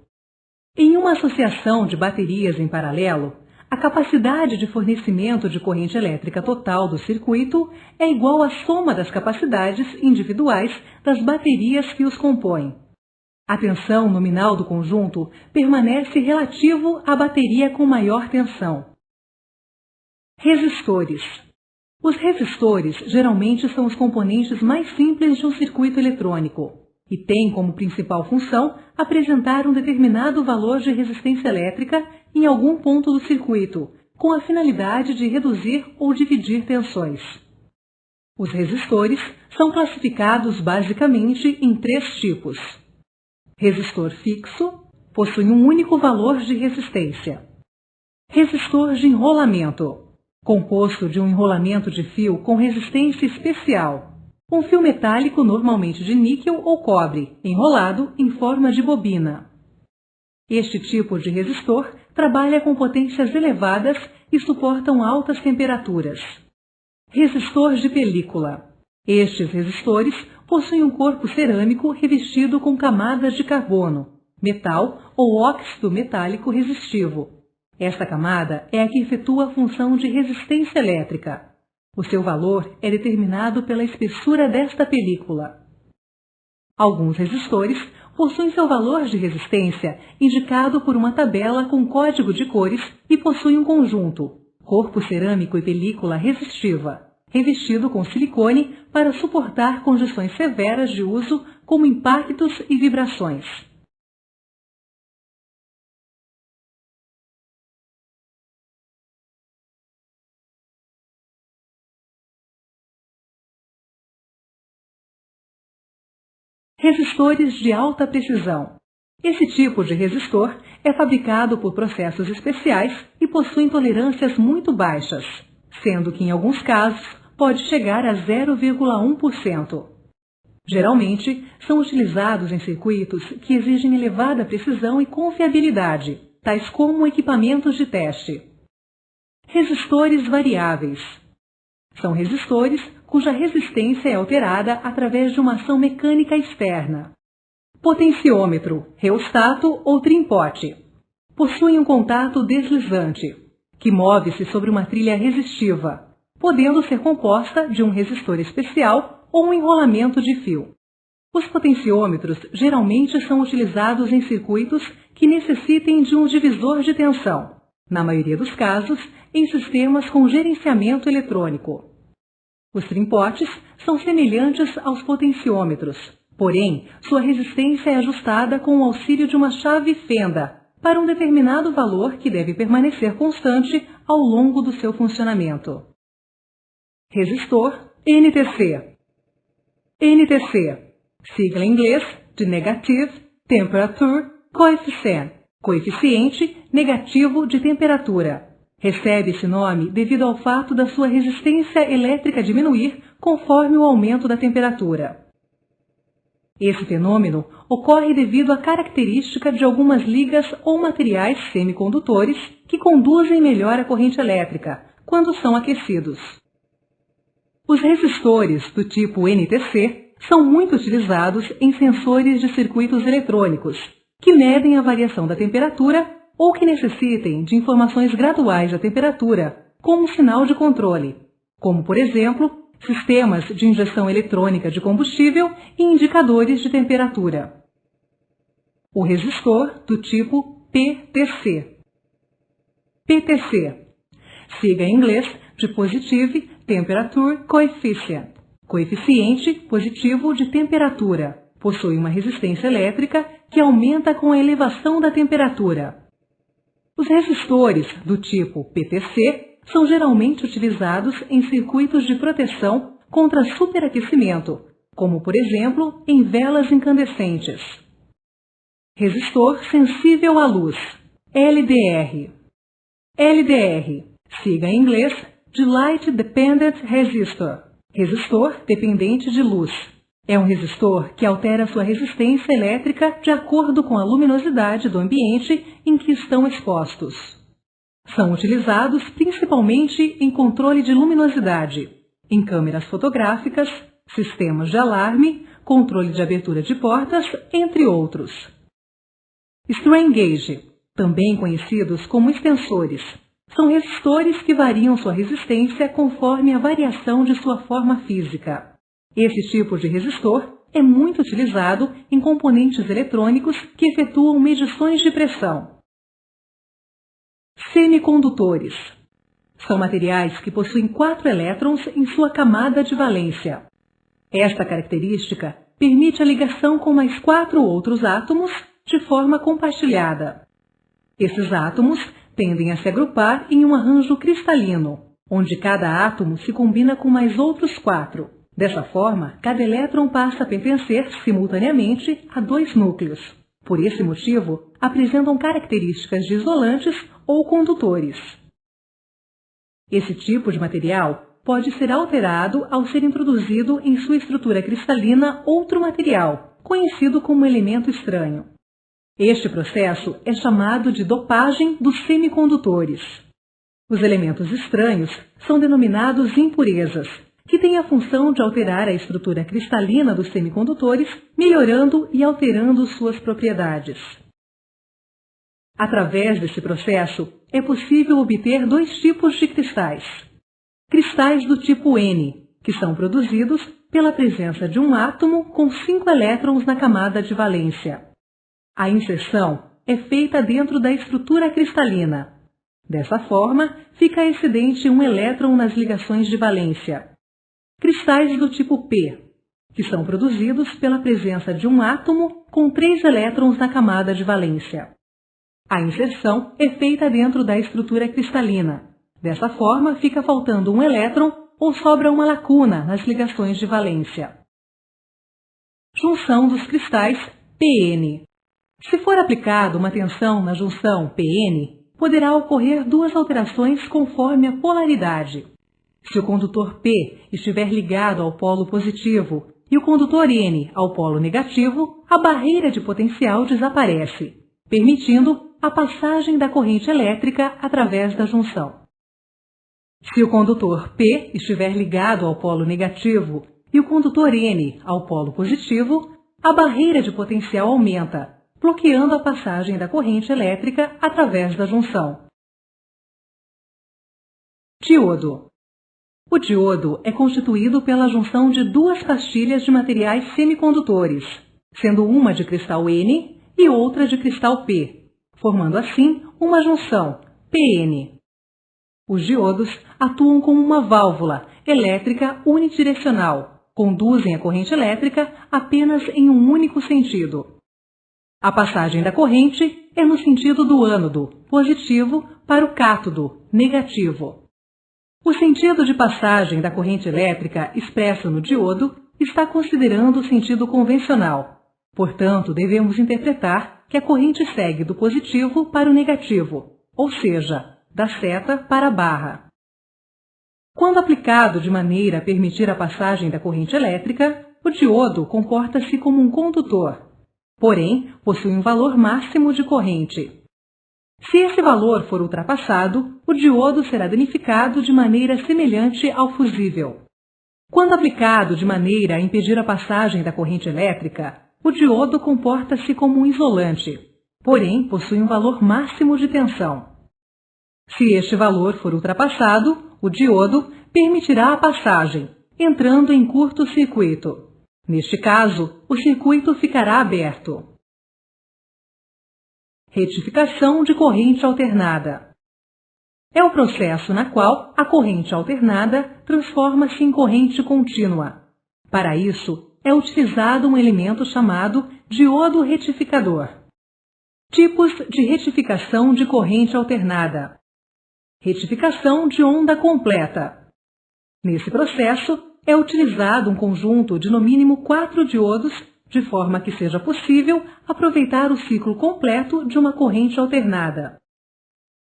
Em uma associação de baterias em paralelo, a capacidade de fornecimento de corrente elétrica total do circuito é igual à soma das capacidades individuais das baterias que os compõem. A tensão nominal do conjunto permanece relativo à bateria com maior tensão. Resistores. Os resistores geralmente são os componentes mais simples de um circuito eletrônico e têm como principal função apresentar um determinado valor de resistência elétrica em algum ponto do circuito, com a finalidade de reduzir ou dividir tensões. Os resistores são classificados basicamente em 3 tipos. Resistor fixo possui um único valor de resistência. Resistor de enrolamento, composto de um enrolamento de fio com resistência especial, um fio metálico normalmente de níquel ou cobre, enrolado em forma de bobina. Este tipo de resistor trabalha com potências elevadas e suportam altas temperaturas. Resistor de película. Estes resistores possuem um corpo cerâmico revestido com camadas de carbono, metal ou óxido metálico resistivo. Esta camada é a que efetua a função de resistência elétrica. O seu valor é determinado pela espessura desta película. Alguns resistores possuem seu valor de resistência indicado por uma tabela com código de cores e possuem um conjunto, corpo cerâmico e película resistiva, revestido com silicone para suportar condições severas de uso, como impactos e vibrações. Resistores de alta precisão. Esse tipo de resistor é fabricado por processos especiais e possui tolerâncias muito baixas, sendo que em alguns casos pode chegar a 0,1%. Geralmente, são utilizados em circuitos que exigem elevada precisão e confiabilidade, tais como equipamentos de teste. Resistores variáveis. São resistores cuja resistência é alterada através de uma ação mecânica externa. Potenciômetro, reostato ou trimpote. Possuem um contato deslizante, que move-se sobre uma trilha resistiva, podendo ser composta de um resistor especial ou um enrolamento de fio. Os potenciômetros geralmente são utilizados em circuitos que necessitem de um divisor de tensão, na maioria dos casos, em sistemas com gerenciamento eletrônico. Os trimpotes são semelhantes aos potenciômetros, porém, sua resistência é ajustada com o auxílio de uma chave fenda para um determinado valor que deve permanecer constante ao longo do seu funcionamento. Resistor NTC. NTC, sigla em inglês de Negative Temperature Coefficient, coeficiente negativo de temperatura. Recebe esse nome devido ao fato da sua resistência elétrica diminuir conforme o aumento da temperatura. Esse fenômeno ocorre devido à característica de algumas ligas ou materiais semicondutores que conduzem melhor a corrente elétrica quando são aquecidos. Os resistores do tipo NTC são muito utilizados em sensores de circuitos eletrônicos, que medem a variação da temperatura ou que necessitem de informações graduais da temperatura, como um sinal de controle, como, por exemplo, sistemas de injeção eletrônica de combustível e indicadores de temperatura. O resistor do tipo PTC. PTC, sigla em inglês de Positive Temperature Coefficient, coeficiente positivo de temperatura. Possui uma resistência elétrica que aumenta com a elevação da temperatura. Os resistores do tipo PTC são geralmente utilizados em circuitos de proteção contra superaquecimento, como, por exemplo, em velas incandescentes. Resistor sensível à luz, LDR. LDR, sigla em inglês de Light Dependent Resistor, resistor dependente de luz. É um resistor que altera sua resistência elétrica de acordo com a luminosidade do ambiente em que estão expostos. São utilizados principalmente em controle de luminosidade, em câmeras fotográficas, sistemas de alarme, controle de abertura de portas, entre outros. Strain gauge, também conhecidos como extensores, são resistores que variam sua resistência conforme a variação de sua forma física. Esse tipo de resistor é muito utilizado em componentes eletrônicos que efetuam medições de pressão. Semicondutores. São materiais que possuem 4 elétrons em sua camada de valência. Esta característica permite a ligação com mais 4 outros átomos de forma compartilhada. Esses átomos tendem a se agrupar em um arranjo cristalino, onde cada átomo se combina com mais outros 4. Dessa forma, cada elétron passa a pertencer simultaneamente a 2 núcleos. Por esse motivo, apresentam características de isolantes ou condutores. Esse tipo de material pode ser alterado ao ser introduzido em sua estrutura cristalina outro material, conhecido como elemento estranho. Este processo é chamado de dopagem dos semicondutores. Os elementos estranhos são denominados impurezas, que têm a função de alterar a estrutura cristalina dos semicondutores, melhorando e alterando suas propriedades. Através desse processo, é possível obter 2 tipos de cristais. Cristais do tipo N, que são produzidos pela presença de um átomo com 5 elétrons na camada de valência. A inserção é feita dentro da estrutura cristalina. Dessa forma, fica excedente um elétron nas ligações de valência. Cristais do tipo P, que são produzidos pela presença de um átomo com 3 elétrons na camada de valência. A inserção é feita dentro da estrutura cristalina. Dessa forma, fica faltando um elétron ou sobra uma lacuna nas ligações de valência. Junção dos cristais PN. Se for aplicada uma tensão na junção PN, poderá ocorrer 2 alterações conforme a polaridade. Se o condutor P estiver ligado ao polo positivo e o condutor N ao polo negativo, a barreira de potencial desaparece, permitindo a passagem da corrente elétrica através da junção. Se o condutor P estiver ligado ao polo negativo e o condutor N ao polo positivo, a barreira de potencial aumenta, bloqueando a passagem da corrente elétrica através da junção. Diodo. O diodo é constituído pela junção de 2 pastilhas de materiais semicondutores, sendo uma de cristal N e outra de cristal P, formando assim uma junção PN. Os diodos atuam como uma válvula elétrica unidirecional, conduzem a corrente elétrica apenas em um único sentido. A passagem da corrente é no sentido do ânodo, positivo, para o cátodo, negativo. O sentido de passagem da corrente elétrica expresso no diodo está considerando o sentido convencional. Portanto, devemos interpretar que a corrente segue do positivo para o negativo, ou seja, da seta para a barra. Quando aplicado de maneira a permitir a passagem da corrente elétrica, o diodo comporta-se como um condutor, porém possui um valor máximo de corrente. Se esse valor for ultrapassado, o diodo será danificado de maneira semelhante ao fusível. Quando aplicado de maneira a impedir a passagem da corrente elétrica, o diodo comporta-se como um isolante, porém possui um valor máximo de tensão. Se este valor for ultrapassado, o diodo permitirá a passagem, entrando em curto-circuito. Neste caso, o circuito ficará aberto. Retificação de corrente alternada. É o processo na qual a corrente alternada transforma-se em corrente contínua. Para isso, é utilizado um elemento chamado diodo retificador. Tipos de retificação de corrente alternada. Retificação de onda completa. Nesse processo, é utilizado um conjunto de no mínimo 4 diodos, de forma que seja possível aproveitar o ciclo completo de uma corrente alternada.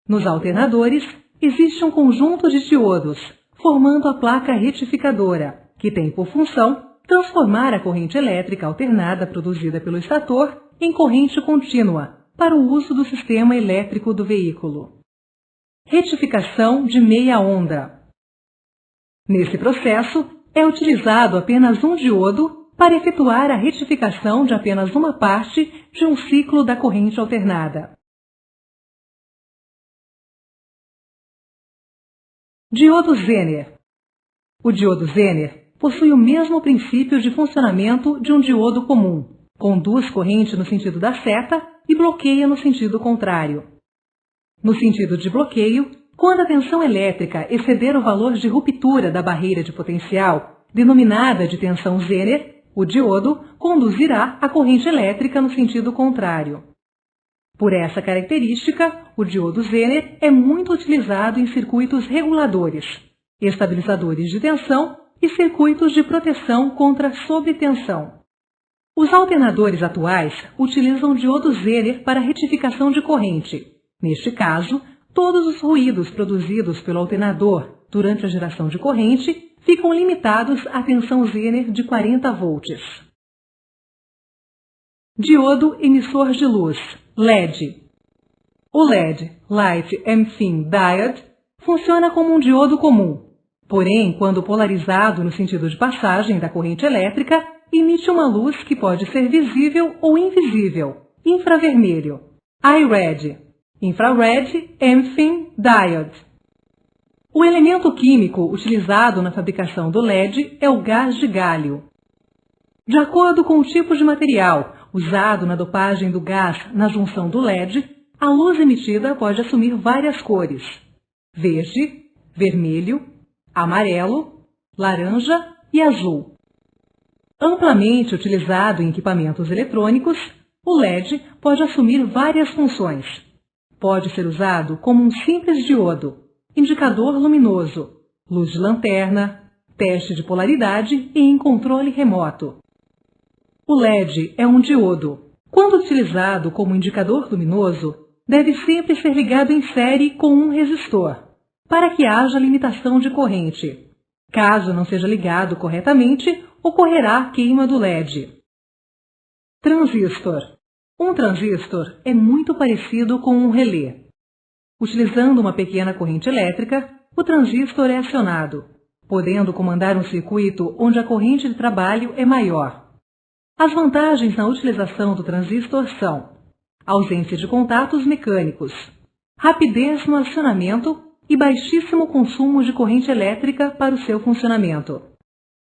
Nos alternadores, existe um conjunto de diodos, formando a placa retificadora, que tem por função transformar a corrente elétrica alternada produzida pelo estator em corrente contínua, para o uso do sistema elétrico do veículo. Retificação de meia onda. Nesse processo, é utilizado apenas um diodo para efetuar a retificação de apenas uma parte de um ciclo da corrente alternada. Diodo Zener. O diodo Zener possui o mesmo princípio de funcionamento de um diodo comum. Conduz corrente no sentido da seta e bloqueia no sentido contrário. No sentido de bloqueio, Quando a tensão elétrica exceder o valor de ruptura da barreira de potencial, denominada de tensão Zener, o diodo conduzirá a corrente elétrica no sentido contrário. Por essa característica, o diodo Zener é muito utilizado em circuitos reguladores, estabilizadores de tensão e circuitos de proteção contra sobretensão. Os alternadores atuais utilizam o diodo Zener para retificação de corrente. Neste caso, todos os ruídos produzidos pelo alternador durante a geração de corrente ficam limitados à tensão Zener de 40 volts. Diodo emissor de luz, LED. O LED, Light Emitting Diode, funciona como um diodo comum. Porém, quando polarizado no sentido de passagem da corrente elétrica, emite uma luz que pode ser visível ou invisível, infravermelho. IRED, Infrared Emitting Diode. O elemento químico utilizado na fabricação do LED é o gás de gálio. De acordo com o tipo de material usado na dopagem do gás na junção do LED, a luz emitida pode assumir várias cores: verde, vermelho, amarelo, laranja e azul. Amplamente utilizado em equipamentos eletrônicos, o LED pode assumir várias funções. Pode ser usado como um simples diodo, indicador luminoso, luz de lanterna, teste de polaridade e em controle remoto. O LED é um diodo. Quando utilizado como indicador luminoso, deve sempre ser ligado em série com um resistor, para que haja limitação de corrente. Caso não seja ligado corretamente, ocorrerá queima do LED. Transistor. Um transistor é muito parecido com um relé. Utilizando uma pequena corrente elétrica, o transistor é acionado, podendo comandar um circuito onde a corrente de trabalho é maior. As vantagens na utilização do transistor são ausência de contatos mecânicos, rapidez no acionamento e baixíssimo consumo de corrente elétrica para o seu funcionamento.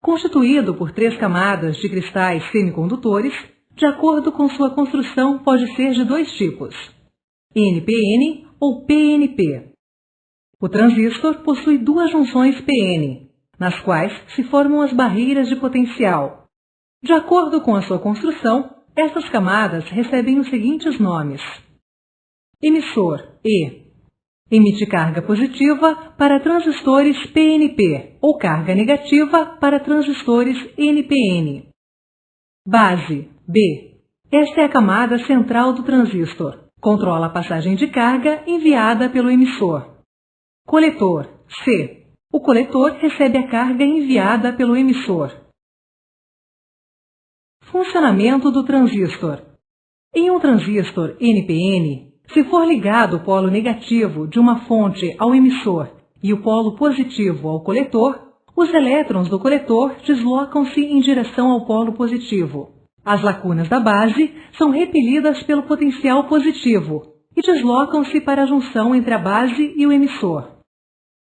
Constituído por 3 camadas de cristais semicondutores, de acordo com sua construção pode ser de 2 tipos, NPN ou PNP. O transistor possui 2 junções PN, nas quais se formam as barreiras de potencial. De acordo com a sua construção, essas camadas recebem os seguintes nomes: emissor, E. Emite carga positiva para transistores PNP ou carga negativa para transistores NPN. Base, B. Esta é a camada central do transistor. Controla a passagem de carga enviada pelo emissor. Coletor, C. O coletor recebe a carga enviada pelo emissor. Funcionamento do transistor. Em um transistor NPN, se for ligado o polo negativo de uma fonte ao emissor e o polo positivo ao coletor, os elétrons do coletor deslocam-se em direção ao polo positivo. As lacunas da base são repelidas pelo potencial positivo e deslocam-se para a junção entre a base e o emissor.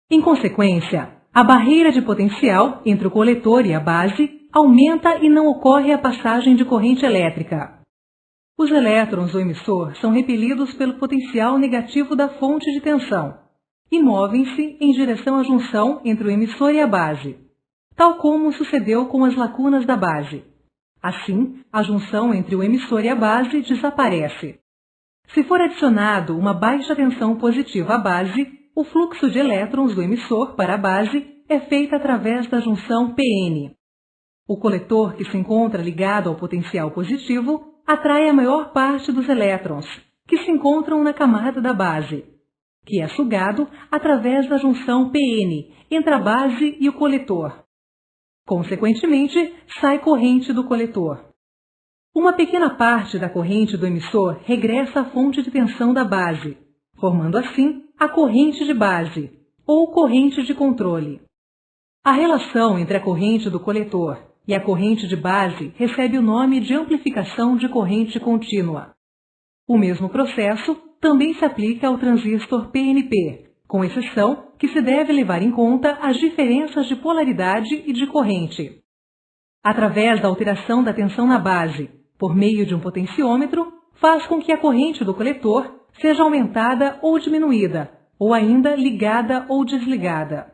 Em consequência, a barreira de potencial entre o coletor e a base aumenta e não ocorre a passagem de corrente elétrica. Os elétrons do emissor são repelidos pelo potencial negativo da fonte de tensão e movem-se em direção à junção entre o emissor e a base, tal como sucedeu com as lacunas da base. Assim, a junção entre o emissor e a base desaparece. Se for adicionado uma baixa tensão positiva à base, o fluxo de elétrons do emissor para a base é feito através da junção PN. O coletor que se encontra ligado ao potencial positivo atrai a maior parte dos elétrons, que se encontram na camada da base, que é sugado através da junção PN entre a base e o coletor. Consequentemente, sai corrente do coletor. Uma pequena parte da corrente do emissor regressa à fonte de tensão da base, formando assim a corrente de base, ou corrente de controle. A relação entre a corrente do coletor e a corrente de base recebe o nome de amplificação de corrente contínua. O mesmo processo também se aplica ao transistor PNP, com exceção que se deve levar em conta as diferenças de polaridade e de corrente. Através da alteração da tensão na base, por meio de um potenciômetro, faz com que a corrente do coletor seja aumentada ou diminuída, ou ainda ligada ou desligada.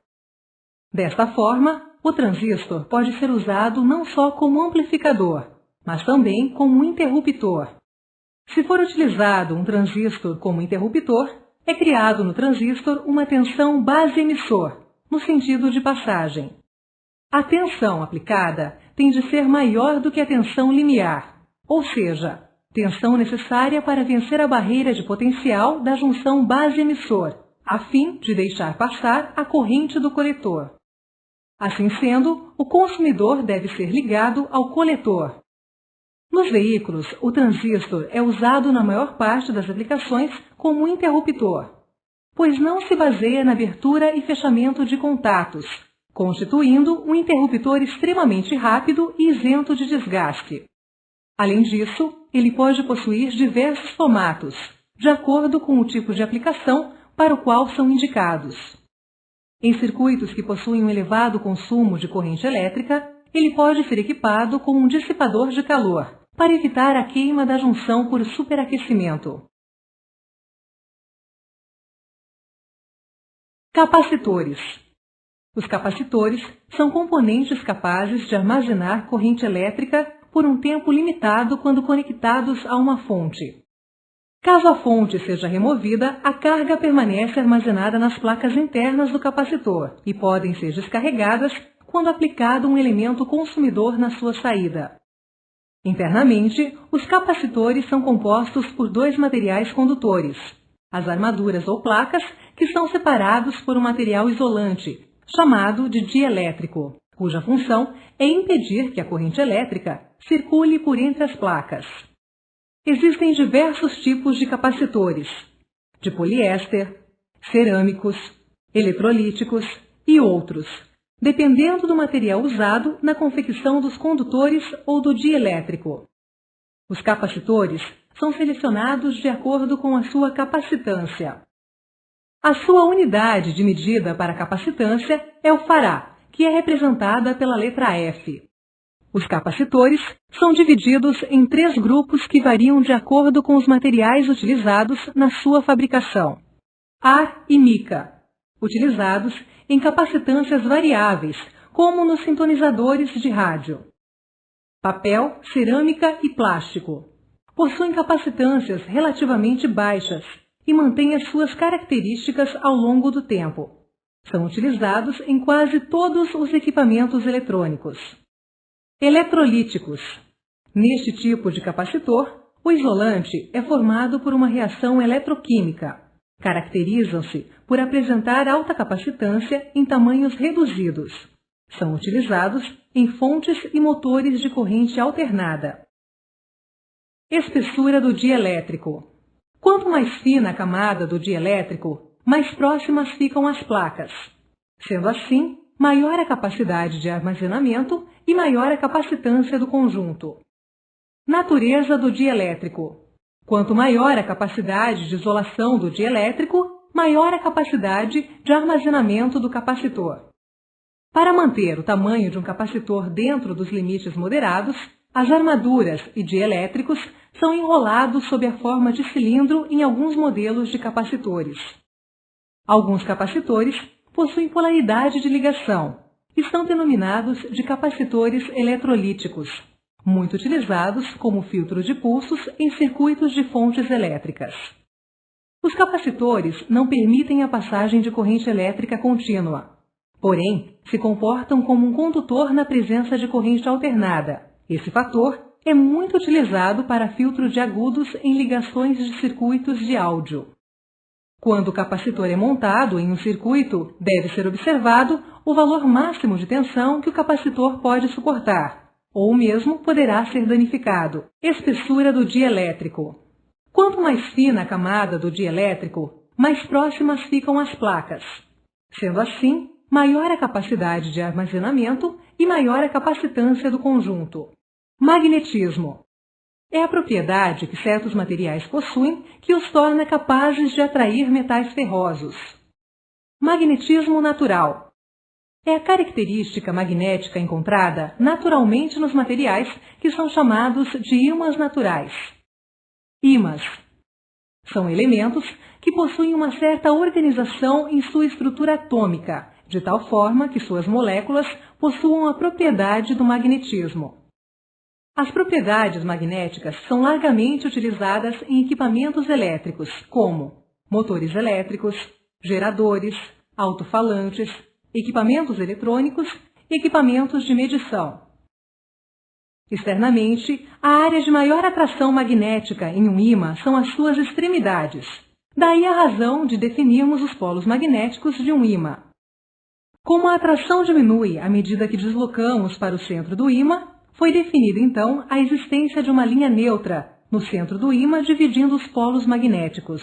Desta forma, o transistor pode ser usado não só como amplificador, mas também como interruptor. Se for utilizado um transistor como interruptor, é criado no transistor uma tensão base-emissor, no sentido de passagem. A tensão aplicada tem de ser maior do que a tensão limiar, ou seja, tensão necessária para vencer a barreira de potencial da junção base-emissor, a fim de deixar passar a corrente do coletor. Assim sendo, o consumidor deve ser ligado ao coletor. Nos veículos, o transistor é usado na maior parte das aplicações como interruptor, pois não se baseia na abertura e fechamento de contatos, constituindo um interruptor extremamente rápido e isento de desgaste. Além disso, ele pode possuir diversos formatos, de acordo com o tipo de aplicação para o qual são indicados. Em circuitos que possuem um elevado consumo de corrente elétrica, ele pode ser equipado com um dissipador de calor, para evitar a queima da junção por superaquecimento. Capacitores. Os capacitores são componentes capazes de armazenar corrente elétrica por um tempo limitado quando conectados a uma fonte. Caso a fonte seja removida, a carga permanece armazenada nas placas internas do capacitor e podem ser descarregadas quando aplicado um elemento consumidor na sua saída. Internamente, os capacitores são compostos por dois materiais condutores, as armaduras ou placas, que são separados por um material isolante, chamado de dielétrico, cuja função é impedir que a corrente elétrica circule por entre as placas. Existem diversos tipos de capacitores, de poliéster, cerâmicos, eletrolíticos e outros, dependendo do material usado na confecção dos condutores ou do dielétrico. Os capacitores são selecionados de acordo com a sua capacitância. A sua unidade de medida para capacitância é o fará, que é representada pela letra F. Os capacitores são divididos em 3 grupos que variam de acordo com os materiais utilizados na sua fabricação. Ar e mica, utilizados em capacitâncias variáveis, como nos sintonizadores de rádio. Papel, cerâmica e plástico. Possuem capacitâncias relativamente baixas e mantêm as suas características ao longo do tempo. São utilizados em quase todos os equipamentos eletrônicos. Eletrolíticos. Neste tipo de capacitor, o isolante é formado por uma reação eletroquímica. Caracterizam-se por apresentar alta capacitância em tamanhos reduzidos. São utilizados em fontes e motores de corrente alternada. Espessura do dielétrico. Quanto mais fina a camada do dielétrico, mais próximas ficam as placas. Sendo assim, maior a capacidade de armazenamento e maior a capacitância do conjunto. Natureza do dielétrico. Quanto maior a capacidade de isolação do dielétrico, maior a capacidade de armazenamento do capacitor. Para manter o tamanho de um capacitor dentro dos limites moderados, as armaduras e dielétricos são enrolados sob a forma de cilindro em alguns modelos de capacitores. Alguns capacitores possuem polaridade de ligação e são denominados de capacitores eletrolíticos, muito utilizados como filtro de pulsos em circuitos de fontes elétricas. Os capacitores não permitem a passagem de corrente elétrica contínua, porém, se comportam como um condutor na presença de corrente alternada. Esse fator é muito utilizado para filtro de agudos em ligações de circuitos de áudio. Quando o capacitor é montado em um circuito, deve ser observado o valor máximo de tensão que o capacitor pode suportar, ou mesmo poderá ser danificado. Espessura do dielétrico. Quanto mais fina a camada do dielétrico, mais próximas ficam as placas. Sendo assim, maior a capacidade de armazenamento e maior a capacitância do conjunto. Magnetismo. É a propriedade que certos materiais possuem que os torna capazes de atrair metais ferrosos. Magnetismo natural. É a característica magnética encontrada naturalmente nos materiais que são chamados de ímãs naturais. Ímãs. São elementos que possuem uma certa organização em sua estrutura atômica, de tal forma que suas moléculas possuam a propriedade do magnetismo. As propriedades magnéticas são largamente utilizadas em equipamentos elétricos, como motores elétricos, geradores, alto-falantes, equipamentos eletrônicos e equipamentos de medição. Externamente, a área de maior atração magnética em um ímã são as suas extremidades. Daí a razão de definirmos os polos magnéticos de um ímã. Como a atração diminui à medida que deslocamos para o centro do ímã, foi definida então a existência de uma linha neutra no centro do ímã dividindo os polos magnéticos.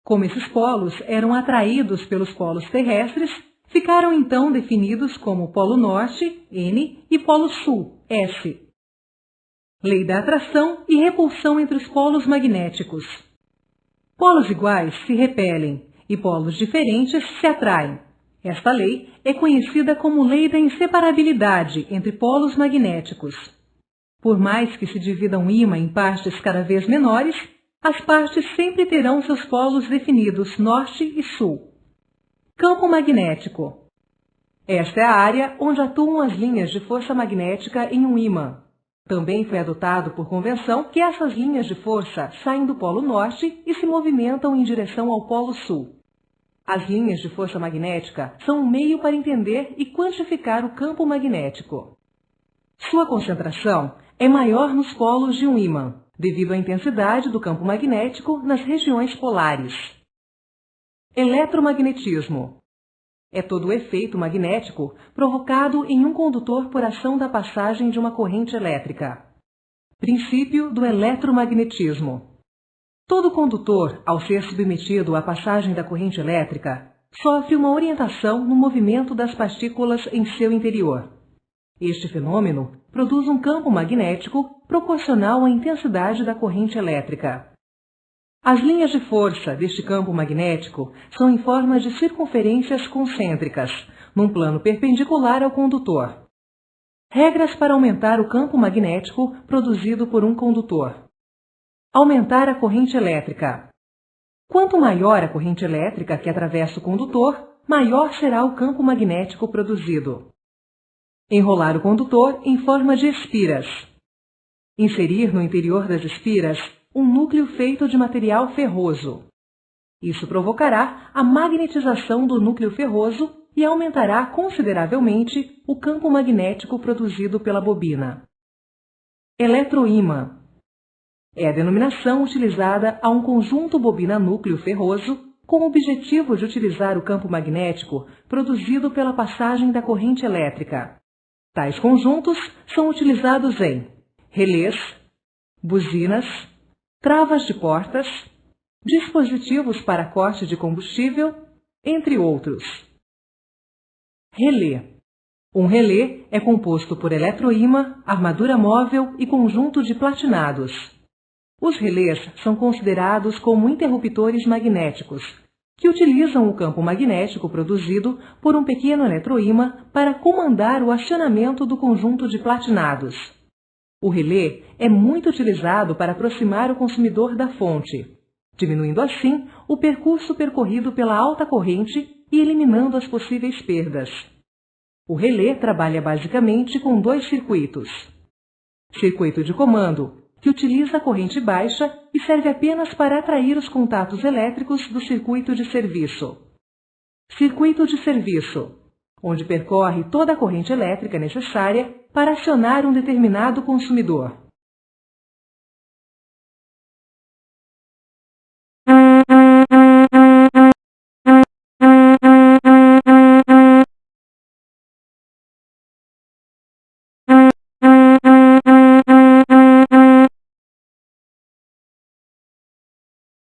Como esses polos eram atraídos pelos polos terrestres, ficaram então definidos como polo norte, N, e polo sul, S. Lei da atração e repulsão entre os polos magnéticos. Polos iguais se repelem e polos diferentes se atraem. Esta lei é conhecida como lei da inseparabilidade entre polos magnéticos. Por mais que se divida um ímã em partes cada vez menores, as partes sempre terão seus polos definidos norte e sul. Campo magnético. Esta é a área onde atuam as linhas de força magnética em um ímã. Também foi adotado por convenção que essas linhas de força saem do polo norte e se movimentam em direção ao polo sul. As linhas de força magnética são um meio para entender e quantificar o campo magnético. Sua concentração é maior nos polos de um ímã, devido à intensidade do campo magnético nas regiões polares. Eletromagnetismo. É todo o efeito magnético provocado em um condutor por ação da passagem de uma corrente elétrica. Princípio do eletromagnetismo. Todo condutor, ao ser submetido à passagem da corrente elétrica, sofre uma orientação no movimento das partículas em seu interior. Este fenômeno produz um campo magnético proporcional à intensidade da corrente elétrica. As linhas de força deste campo magnético são em forma de circunferências concêntricas, num plano perpendicular ao condutor. Regras para aumentar o campo magnético produzido por um condutor. Aumentar a corrente elétrica. Quanto maior a corrente elétrica que atravessa o condutor, maior será o campo magnético produzido. Enrolar o condutor em forma de espiras. Inserir no interior das espiras um núcleo feito de material ferroso. Isso provocará a magnetização do núcleo ferroso e aumentará consideravelmente o campo magnético produzido pela bobina. Eletroímã. É a denominação utilizada a um conjunto bobina-núcleo ferroso com o objetivo de utilizar o campo magnético produzido pela passagem da corrente elétrica. Tais conjuntos são utilizados em relés, buzinas, travas de portas, dispositivos para corte de combustível, entre outros. Relé. Um relé é composto por eletroímã, armadura móvel e conjunto de platinados. Os relés são considerados como interruptores magnéticos, que utilizam o campo magnético produzido por um pequeno eletroímã para comandar o acionamento do conjunto de platinados. O relé é muito utilizado para aproximar o consumidor da fonte, diminuindo assim o percurso percorrido pela alta corrente e eliminando as possíveis perdas. O relé trabalha basicamente com dois circuitos. Circuito de comando, que utiliza a corrente baixa e serve apenas para atrair os contatos elétricos do circuito de serviço. Circuito de serviço, onde percorre toda a corrente elétrica necessária para acionar um determinado consumidor.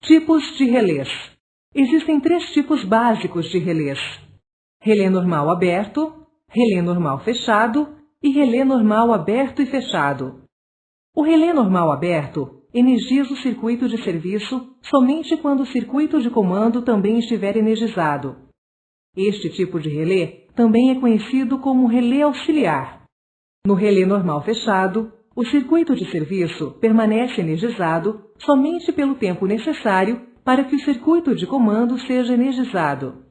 Tipos de relés. Existem 3 tipos básicos de relés: relé normal aberto, relé normal fechado e relé normal aberto e fechado. O relé normal aberto energiza o circuito de serviço somente quando o circuito de comando também estiver energizado. Este tipo de relé também é conhecido como relé auxiliar. No relé normal fechado, O circuito de serviço permanece energizado somente pelo tempo necessário para que o circuito de comando seja energizado.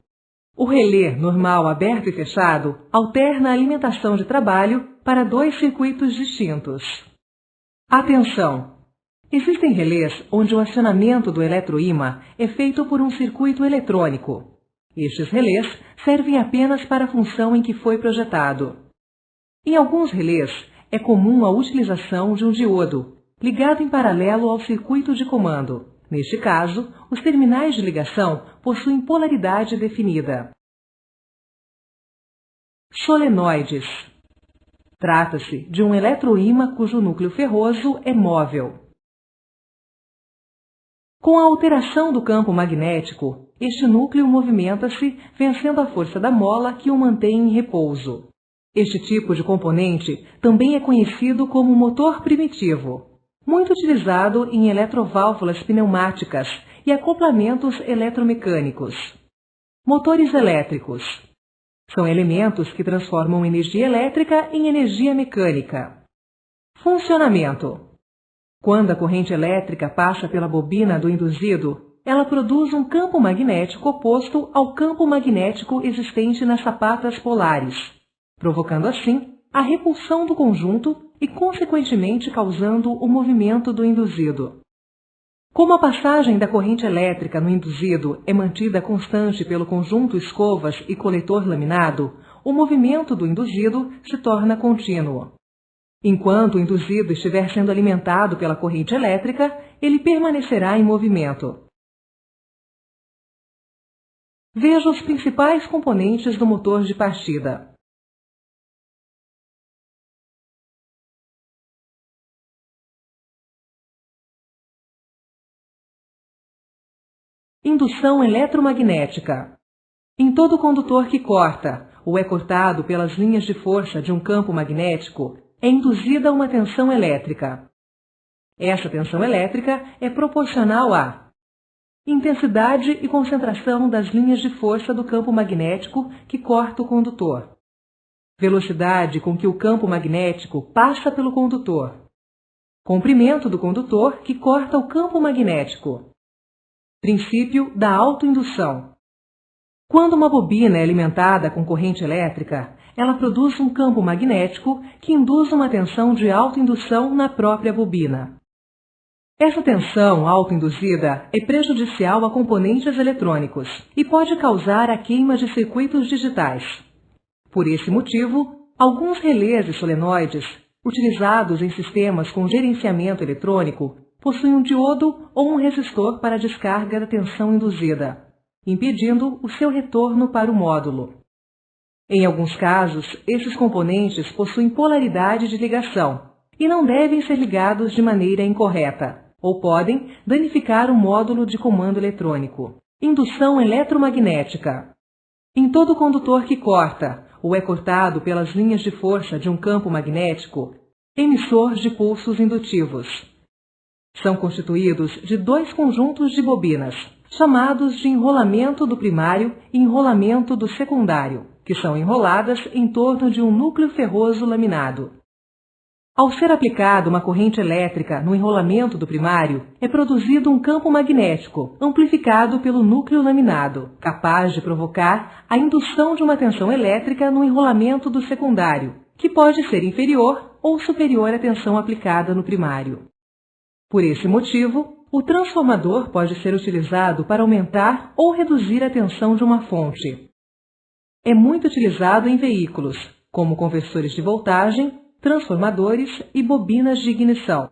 O relé normal aberto e fechado alterna a alimentação de trabalho para dois circuitos distintos. Atenção! Existem relés onde o acionamento do eletroímã é feito por um circuito eletrônico. Estes relés servem apenas para a função em que foi projetado. Em alguns relés, é comum a utilização de um diodo, ligado em paralelo ao circuito de comando. Neste caso, os terminais de ligação possuem polaridade definida. Solenoides. Trata-se de um eletroímã cujo núcleo ferroso é móvel. Com a alteração do campo magnético, este núcleo movimenta-se, vencendo a força da mola que o mantém em repouso. Este tipo de componente também é conhecido como motor primitivo, muito utilizado em eletroválvulas pneumáticas e acoplamentos eletromecânicos. Motores elétricos. São elementos que transformam energia elétrica em energia mecânica. Funcionamento. Quando a corrente elétrica passa pela bobina do induzido, ela produz um campo magnético oposto ao campo magnético existente nas sapatas polares, provocando assim a repulsão do conjunto e, consequentemente, causando o movimento do induzido. Como a passagem da corrente elétrica no induzido é mantida constante pelo conjunto escovas e coletor laminado, o movimento do induzido se torna contínuo. Enquanto o induzido estiver sendo alimentado pela corrente elétrica, ele permanecerá em movimento. Veja os principais componentes do motor de partida. Indução eletromagnética. Em todo condutor que corta ou é cortado pelas linhas de força de um campo magnético, é induzida uma tensão elétrica. Essa tensão elétrica é proporcional à intensidade e concentração das linhas de força do campo magnético que corta o condutor, velocidade com que o campo magnético passa pelo condutor, comprimento do condutor que corta o campo magnético, princípio da autoindução. Quando uma bobina é alimentada com corrente elétrica, ela produz um campo magnético que induz uma tensão de autoindução na própria bobina. Essa tensão autoinduzida é prejudicial a componentes eletrônicos e pode causar a queima de circuitos digitais. Por esse motivo, alguns relés e solenoides, utilizados em sistemas com gerenciamento eletrônico, possuem um diodo ou um resistor para a descarga da tensão induzida, impedindo o seu retorno para o módulo. Em alguns casos, esses componentes possuem polaridade de ligação e não devem ser ligados de maneira incorreta, ou podem danificar o módulo de comando eletrônico. Indução eletromagnética. Em todo condutor que corta ou é cortado pelas linhas de força de um campo magnético, emissor de pulsos indutivos. São constituídos de dois conjuntos de bobinas, chamados de enrolamento do primário e enrolamento do secundário, que são enroladas em torno de um núcleo ferroso laminado. Ao ser aplicada uma corrente elétrica no enrolamento do primário, é produzido um campo magnético amplificado pelo núcleo laminado, capaz de provocar a indução de uma tensão elétrica no enrolamento do secundário, que pode ser inferior ou superior à tensão aplicada no primário. Por esse motivo, o transformador pode ser utilizado para aumentar ou reduzir a tensão de uma fonte. É muito utilizado em veículos, como conversores de voltagem, transformadores e bobinas de ignição.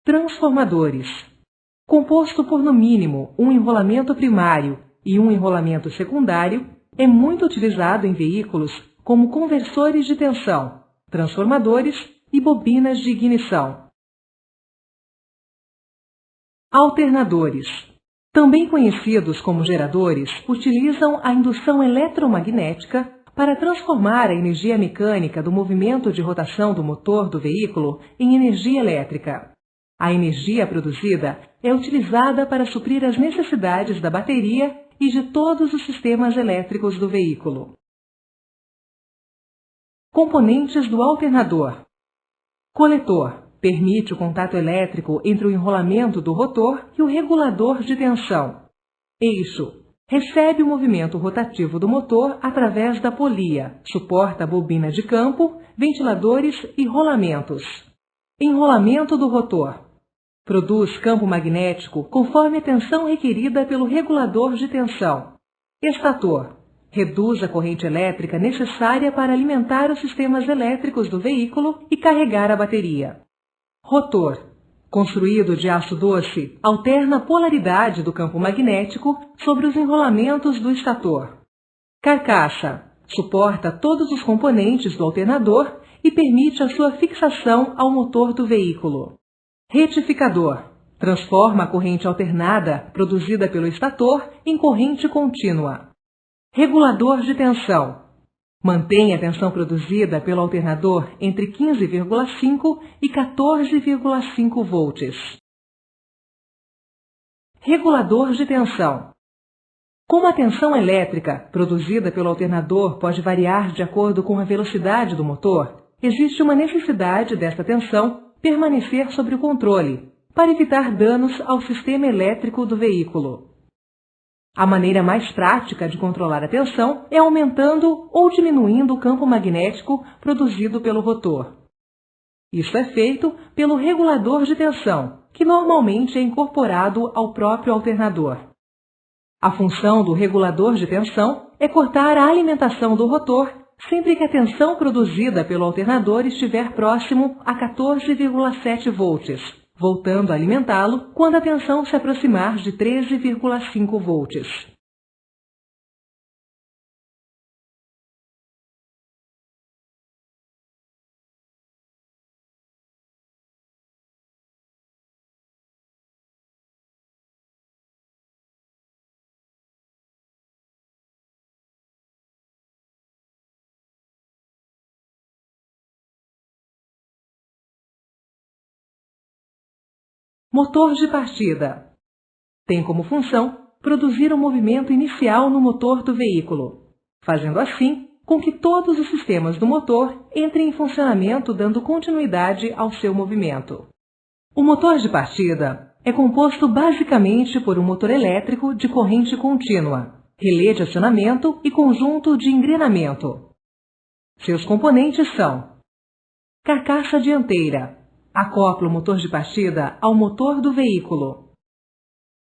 Transformadores. Composto por no mínimo um enrolamento primário e um enrolamento secundário, é muito utilizado em veículos como conversores de tensão, transformadores e bobinas de ignição. Alternadores. Também conhecidos como geradores, utilizam a indução eletromagnética para transformar a energia mecânica do movimento de rotação do motor do veículo em energia elétrica. A energia produzida é utilizada para suprir as necessidades da bateria e de todos os sistemas elétricos do veículo. Componentes do alternador. Coletor permite o contato elétrico entre o enrolamento do rotor e o regulador de tensão. Eixo recebe o movimento rotativo do motor através da polia, suporta a bobina de campo, ventiladores e rolamentos. Enrolamento do rotor produz campo magnético conforme a tensão requerida pelo regulador de tensão. Estator reduz a corrente elétrica necessária para alimentar os sistemas elétricos do veículo e carregar a bateria. Rotor, construído de aço doce, alterna a polaridade do campo magnético sobre os enrolamentos do estator. Carcaça, suporta todos os componentes do alternador e permite a sua fixação ao motor do veículo. Retificador, transforma a corrente alternada produzida pelo estator em corrente contínua. Regulador de tensão, mantém a tensão produzida pelo alternador entre 15,5 e 14,5 volts. Regulador de tensão. Como a tensão elétrica produzida pelo alternador pode variar de acordo com a velocidade do motor, existe uma necessidade desta tensão permanecer sob o controle, para evitar danos ao sistema elétrico do veículo. A maneira mais prática de controlar a tensão é aumentando ou diminuindo o campo magnético produzido pelo rotor. Isso é feito pelo regulador de tensão, que normalmente é incorporado ao próprio alternador. A função do regulador de tensão é cortar a alimentação do rotor sempre que a tensão produzida pelo alternador estiver próximo a 14,7 volts, voltando a alimentá-lo quando a tensão se aproximar de 13,5 volts. Motor de partida. Tem como função produzir um movimento inicial no motor do veículo, fazendo assim com que todos os sistemas do motor entrem em funcionamento dando continuidade ao seu movimento. O motor de partida é composto basicamente por um motor elétrico de corrente contínua, relé de acionamento e conjunto de engrenamento. Seus componentes são: carcaça dianteira, acopla o motor de partida ao motor do veículo.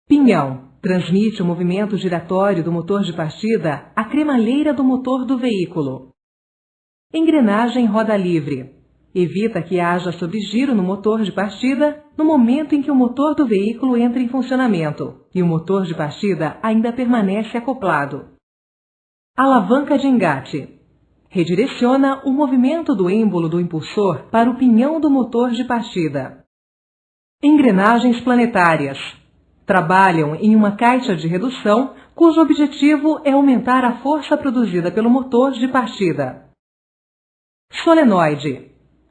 Pinhão, transmite o movimento giratório do motor de partida à cremalheira do motor do veículo. Engrenagem roda livre, evita que haja sobregiro no motor de partida no momento em que o motor do veículo entra em funcionamento e o motor de partida ainda permanece acoplado. Alavanca de engate. Redireciona o movimento do êmbolo do impulsor para o pinhão do motor de partida. Engrenagens planetárias. Trabalham em uma caixa de redução cujo objetivo é aumentar a força produzida pelo motor de partida. Solenoide.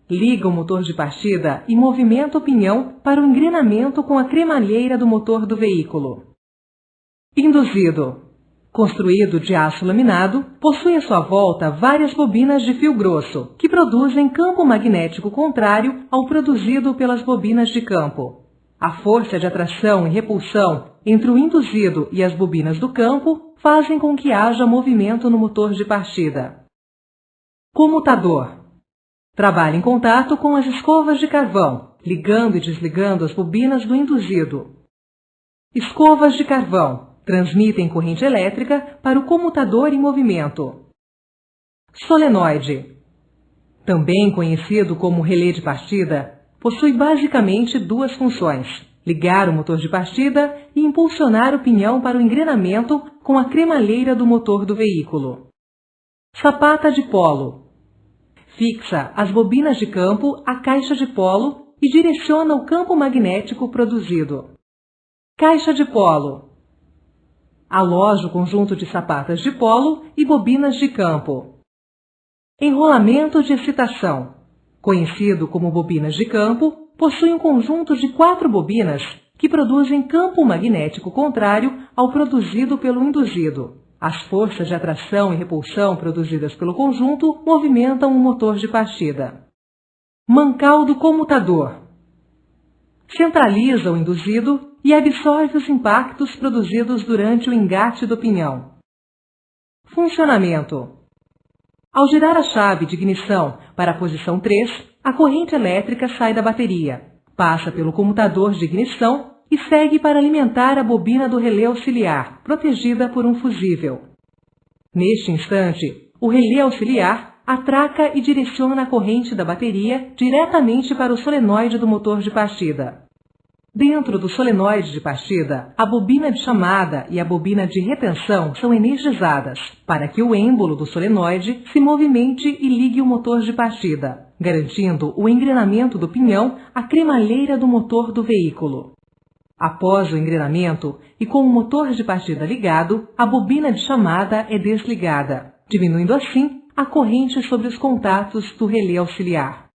Liga o motor de partida e movimenta o pinhão para o engrenamento com a cremalheira do motor do veículo. Induzido. Construído de aço laminado, possui à sua volta várias bobinas de fio grosso, que produzem campo magnético contrário ao produzido pelas bobinas de campo. A força de atração e repulsão entre o induzido e as bobinas do campo fazem com que haja movimento no motor de partida. Comutador. Trabalha em contato com as escovas de carvão, ligando e desligando as bobinas do induzido. Escovas de carvão. Transmitem corrente elétrica para o comutador em movimento. Solenoide, também conhecido como relé de partida, possui basicamente duas funções: ligar o motor de partida e impulsionar o pinhão para o engrenamento com a cremalheira do motor do veículo. Sapata de polo. Fixa as bobinas de campo à caixa de polo e direciona o campo magnético produzido. Caixa de polo. Aloja o conjunto de sapatas de polo e bobinas de campo. Enrolamento de excitação, conhecido como bobinas de campo, possui um conjunto de 4 bobinas que produzem campo magnético contrário ao produzido pelo induzido. As forças de atração e repulsão produzidas pelo conjunto movimentam o motor de partida. Mancal do comutador. Centraliza o induzido e absorve os impactos produzidos durante o engate do pinhão. Funcionamento. Ao girar a chave de ignição para a posição 3, a corrente elétrica sai da bateria, passa pelo comutador de ignição e segue para alimentar a bobina do relé auxiliar, protegida por um fusível. Neste instante, o relé auxiliar atraca e direciona a corrente da bateria diretamente para o solenoide do motor de partida. Dentro do solenoide de partida, a bobina de chamada e a bobina de retenção são energizadas, para que o êmbolo do solenoide se movimente e ligue o motor de partida, garantindo o engrenamento do pinhão à cremalheira do motor do veículo. Após o engrenamento e com o motor de partida ligado, a bobina de chamada é desligada, diminuindo assim a corrente sobre os contatos do relé auxiliar.